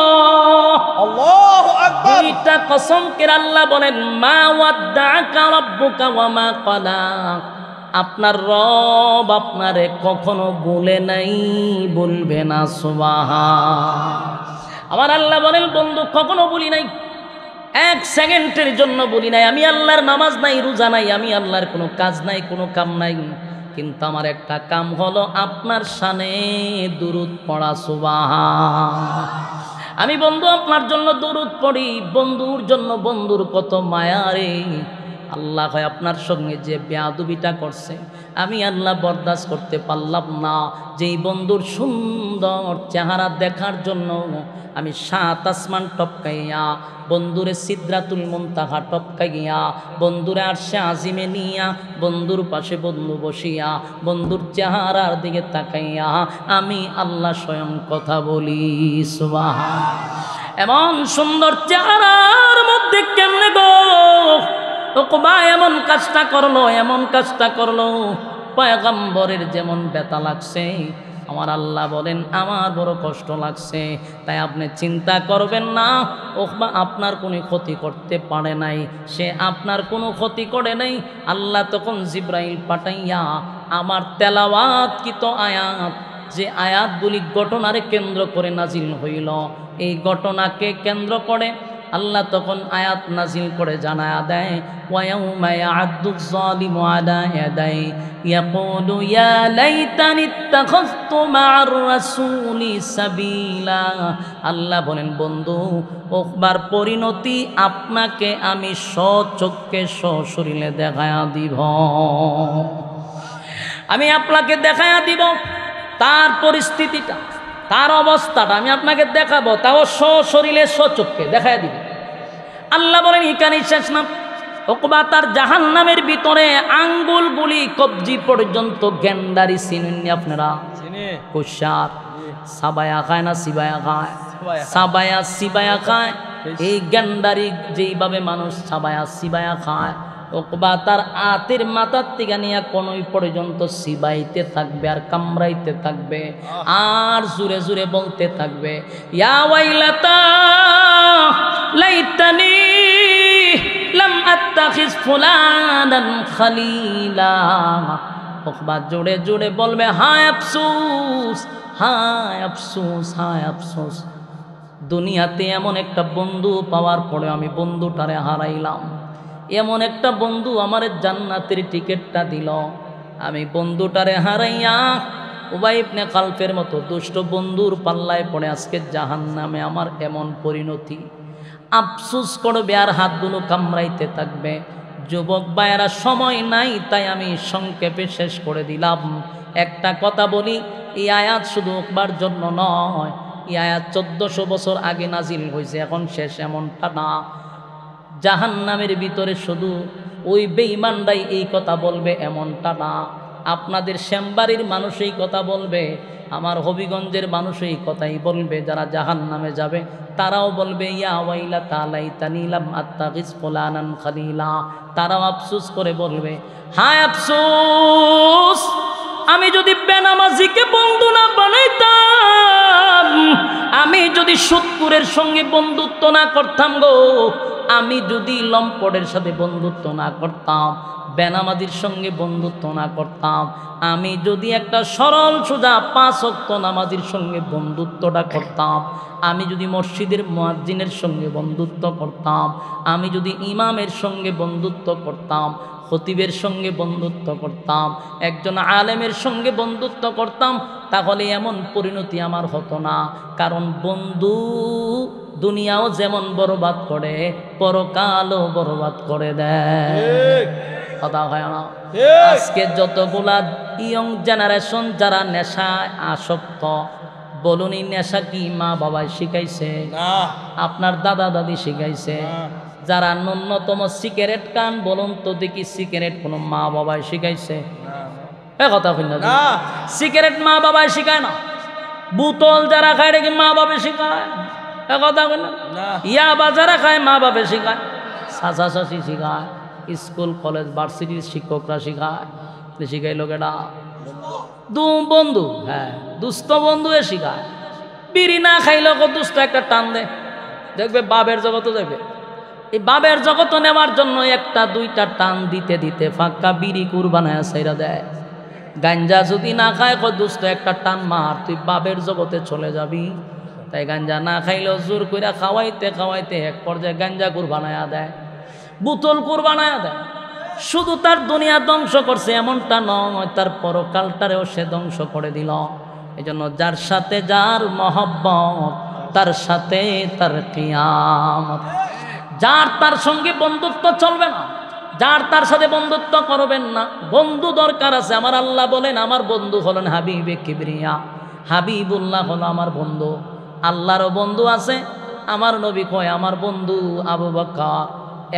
আল্লাহু আকবার। দুইটা কসম করে আল্লাহ বলেন মা ওয়াদ্দা'কা রাব্বুকা ওয়া মা ক্বালা, আপনার রব আপনারে কখনো বলে নাই, বলবে না। সুবহান। আমার আল্লাহ বলেন বন্ধু কখনো বলি নাই, এক সেকেন্ডের জন্য বলি নাই। আমি আল্লাহর নামাজ নাই, রোজা নাই, আমি আল্লাহর কোনো কাজ নাই, কোনো কাম নাই, কিন্তু আমার একটা কাম হলো আপনার শানে দুরূদ পড়া। সুবহান। আমি বন্ধু আপনার জন্য দুরূদ পড়ি, বন্ধুর জন্য বন্ধুর কত মায়া রে। আল্লাহ হয় আপনার সঙ্গে যে বেয়াদবিটা করছে আমি আল্লাহ বরদাস্ত করতে পারলাম না। যেই বন্ধুর সুন্দর চেহারা দেখার জন্য আমি 7 আসমান টপকাইয়া, বন্ধুরে সিদরাতুল মুনতাহা টপকাইয়া, বন্ধুরে আরশে আজিমে নিয়া, বন্ধুর পাশে বন্ধু বসিয়া, বন্ধুর চেহারার দিকে তাকাইয়া আমি আল্লাহ স্বয়ং কথা বলি। সুবহান। এমন সুন্দর চেহারার মধ্যে কেমনে গো ওকবা এমন কাজটা করলো, এমন কাজটা করলো, পয়গম্বরের যেমন ব্যথা লাগছে আমার আল্লাহ বলেন আমার বড় কষ্ট লাগছে। তাই আপনি চিন্তা করবেন না, ওকবা আপনার কোনো ক্ষতি করতে পারে নাই, সে আপনার কোনো ক্ষতি করে নাই। আল্লাহ তখন জিব্রাইল পাঠাইয়া আমার তেলাওয়াতকৃত আয়াত, যে আয়াতগুলি ঘটনারে কেন্দ্র করে নাজিল হইল, এই ঘটনাকে কেন্দ্র করে আল্লাহ তখন আয়াত নাজিল করে জানায়া দেয়, ওয়ায়াউমা ইয়া'আদ্দুয যালিমু আলা ইয়াদাই ইয়াকুলু ইয়া লাইতানি ইত্তাখাযতু মা'আর রাসূলি সাবিলা। আল্লাহ বলেন, বন্ধু ওবার পরিণতি আপনাকে আমি স্বচক্ষে সশরীরে দেখায়া দিব। আমি আপনাকে দেখায়া দিব তার পরিস্থিতিটা, তার অবস্থাটা আমি আপনাকে দেখাবো, তাও সশরীরে সচক্ষে দেখায়া দিব। আল্লাহ বলেন এখানেই শেষ না, ওকবা তার জাহান্নামের ভিতরে আঙ্গুলগুলি কবজি পর্যন্ত গেন্ডারি চিনেননি আপনারা? কুশার সাবায়া খায় না সিবায়া খায়? সাবায়া সিবায়া খায়। এই গেন্ডারি যেইভাবে মানুষ সাবায়া সিবায়া খায়, ওকবা তার আতের মাথার থেকে নিয়ে কোনই পর্যন্ত সিবাইতে থাকবে আর কামড়াইতে থাকবে আর জুরে জুরে বলতে থাকবে, ইয়া ওয়াইলাতা লাইতানি লাম আত্তাখিজ ফুলানান খালিলা। ওকবা জোরে জোরে বলবে, হায় আফসোস, হায় আফসোস, হায় আফসোস, দুনিয়াতে এমন একটা বন্ধু পাওয়ার পরে আমি বন্ধুটারে হারাইলাম। এমন একটা বন্ধু আমার জান্নাতের টিকিটটা দিল, আমি বন্ধুটারে হারাইয়া উবাই ইবনে খালফের মতো দুষ্ট বন্ধুর পাল্লায় পড়ে আজকে জাহান্নামে আমার এমন পরিণতি। আফসোস করবে আর হাতগুলো কামড়াইতে থাকবে। যুবক ভাইয়েরা, সময় নাই, তাই আমি সংক্ষেপে শেষ করে দিলাম। একটা কথা বলি, এই আয়াত শুধু একবার জন্য নয়, এই আয়াত 1400 বছর আগে নাজিল হয়েছে, এখন শেষ এমনটা না। জাহান্নামের ভিতরে শুধু ওই বেঈমানরাই এই কথা বলবে এমনটা না, আপনাদের শ্যামবাড়ির মানুষ এই কথা বলবে, আমার হবিগঞ্জের মানুষ এই কথাই বলবে। যারা জাহান্নামে যাবে তারাও বলবে, ইয়া ওয়াইলাতা লাইতানি লাম আত্তাখিজ ফুলানান খালিলা। তারাও আফসোস করে বলবে, হায় আফসোস, আমি যদি বেনামাজিকে বন্ধু না বানাইতাম, আমি যদি সুদখোরের সঙ্গে বন্ধুত্ব না করতাম গো, আমি যদি লম্পটের সাথে বন্ধুত্ব না করতাম, বেনামাজির সঙ্গে বন্ধুত্ব না করতাম, আমি যদি একটা সরল সোজা 5 ওয়াক্ত নামাজির সঙ্গে বন্ধুত্বটা করতাম, আমি যদি মসজিদের মুয়াজ্জিনের সঙ্গে বন্ধুত্ব করতাম, আমি যদি ইমামের সঙ্গে বন্ধুত্ব করতাম, খতিবের সঙ্গে বন্ধুত্ব করতাম, একজন আলেমের সঙ্গে বন্ধুত্ব করতাম, তাহলে এমন পরিণতি আমার হতো না। কারণ বন্ধু দুনিয়াও যেমন বরবাদ করে, পরকালও বরবাদ করে দেয়। কথা হয় না? আজকে যতগুলা ইয়ং জেনারেশন যারা নেশায় আসক্ত, বলুন এই নেশা কি মা বাবাই শিখাইছে? আপনার দাদা দাদি শিখাইছে? যারা ন্যূনতম সিগারেট খান, বলুন তো দেখি সিগারেট কোনো মা বাবাই শিখাইছে? কথা কই না, সিগারেট মা বাবাই শিখায় না। বোতল যারা খায় রেখে মা বাবা শিখায়? কথা কই না। ইয়াবা যারা খায় মা বাবা শিখায়, চাচা চাচি শিখায়, স্কুল কলেজ ভার্সিটির শিক্ষকরা শিখায়। শিখাই লোকেরা বন্ধু, হ্যাঁ দুস্থ বন্ধু এ শিখায়। বিড়ি না খাইলেও দুস্থ একটা টান দেয়, দেখবে বাবের জগতে যাবে। এই বাবের জগত নেওয়ার জন্য একটা দুইটা টান দিতে দিতে ফাঁকা বিড়ি কুরবানায় সাইরা দেয়। গাঞ্জা যদি না খায় দুস্থ একটা টান মার, তুই বাবের জগতে চলে যাবি। তাই গাঞ্জা না খাইলেও জোর করে খাওয়াইতে খাওয়াইতে এক পর্যায়ে গাঞ্জা কুরবানায়া দেয়, বোতল কুরবানায়া দেয়। শুধু তার দুনিয়া ধ্বংস করছে এমনটা নয়, তার পরকালটারেও সে ধ্বংস করে দিল। এই জন্য যার সাথে যার মহব্বত, তার সাথে তার কিয়ামত। যার তার সঙ্গে বন্ধুত্ব চলবে না, যার তার সাথে বন্ধুত্ব করবেন না। বন্ধু দরকার আছে। আমার আল্লাহ বলেন, আমার বন্ধু হলেন হাবিবে কিবরিয়া, হাবিবুল্লাহ হলো আমার বন্ধু। আল্লাহরও বন্ধু আছে। আমার নবী কয় আমার বন্ধু আবু বকর।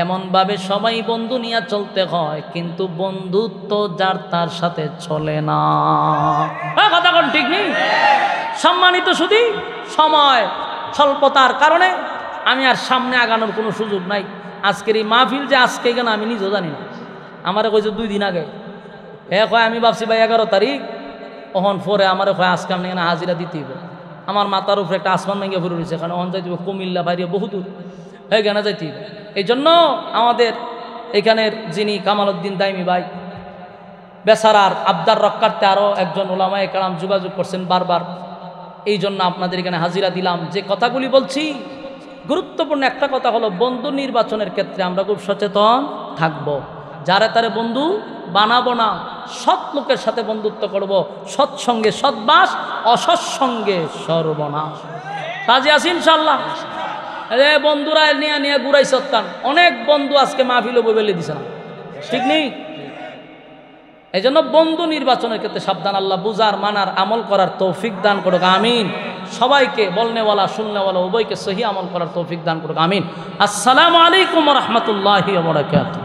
এমনভাবে সবাই বন্ধু নিয়ে চলতে হয়, কিন্তু বন্ধুত্ব যার তার সাথে চলে না। কথা কোন ঠিক নেই? সম্মানিত শুধু সময় স্বল্পতার কারণে আমি আর সামনে আগানোর কোনো সুযোগ নাই। আজকের এই মাহফিল যে আজকে কেন আমি নিজেও জানি না। আমারে কইছে 2 দিন আগে, কয় আমি ভাবছি ভাই 11 তারিখ, ওহন পরে আমারে কয় আজকে আপনি এখানে হাজিরা দিতে হবে। আমার মাথার উপরে একটা আসমান ভেঙে পড়ে রয়েছে, কারণ ওহন যাইতে কুমিল্লা বাইরে বহু দূর, এখানে যাইতে হবে। এই জন্য আমাদের এখানের যিনি কামালউদ্দিন দাইমি ভাই, বেচারার আবদার রক্ষার্থে আরও একজন ওলামায়ে কেরাম যোগাযোগ করছেন বারবার। এই জন্য আপনাদের এখানে হাজিরা দিলাম। যে কথাগুলি বলছি গুরুত্বপূর্ণ একটা কথা হলো, বন্ধু নির্বাচনের ক্ষেত্রে আমরা খুব সচেতন থাকব। যারে তারে বন্ধু বানাবো না, সৎ লোকের সাথে বন্ধুত্ব করব, সৎসঙ্গে সৎবাস, অসৎসঙ্গে সর্বনাশ। রাজি আছি ইনশাল্লাহ? রে বন্ধুরা নিয়ে নিয়ে ঘুরাই সত্তান, অনেক বন্ধু আজকে মাহফিলে বইবেলে দিছে না, ঠিক নেই? এই জন্য বন্ধু নির্বাচনের ক্ষেত্রে সাবধান। আল্লাহ বুজার, মানার, আমল করার তৌফিক দান করুক, আমিন। সবাইকে বলনেওয়ালা শুননেওয়ালা উভয়কে সহি আমল করার তৌফিক দান করুক, আমিন। আসসালামু আলাইকুম ওয়া রাহমাতুল্লাহি ওয়া বারাকাতুহু।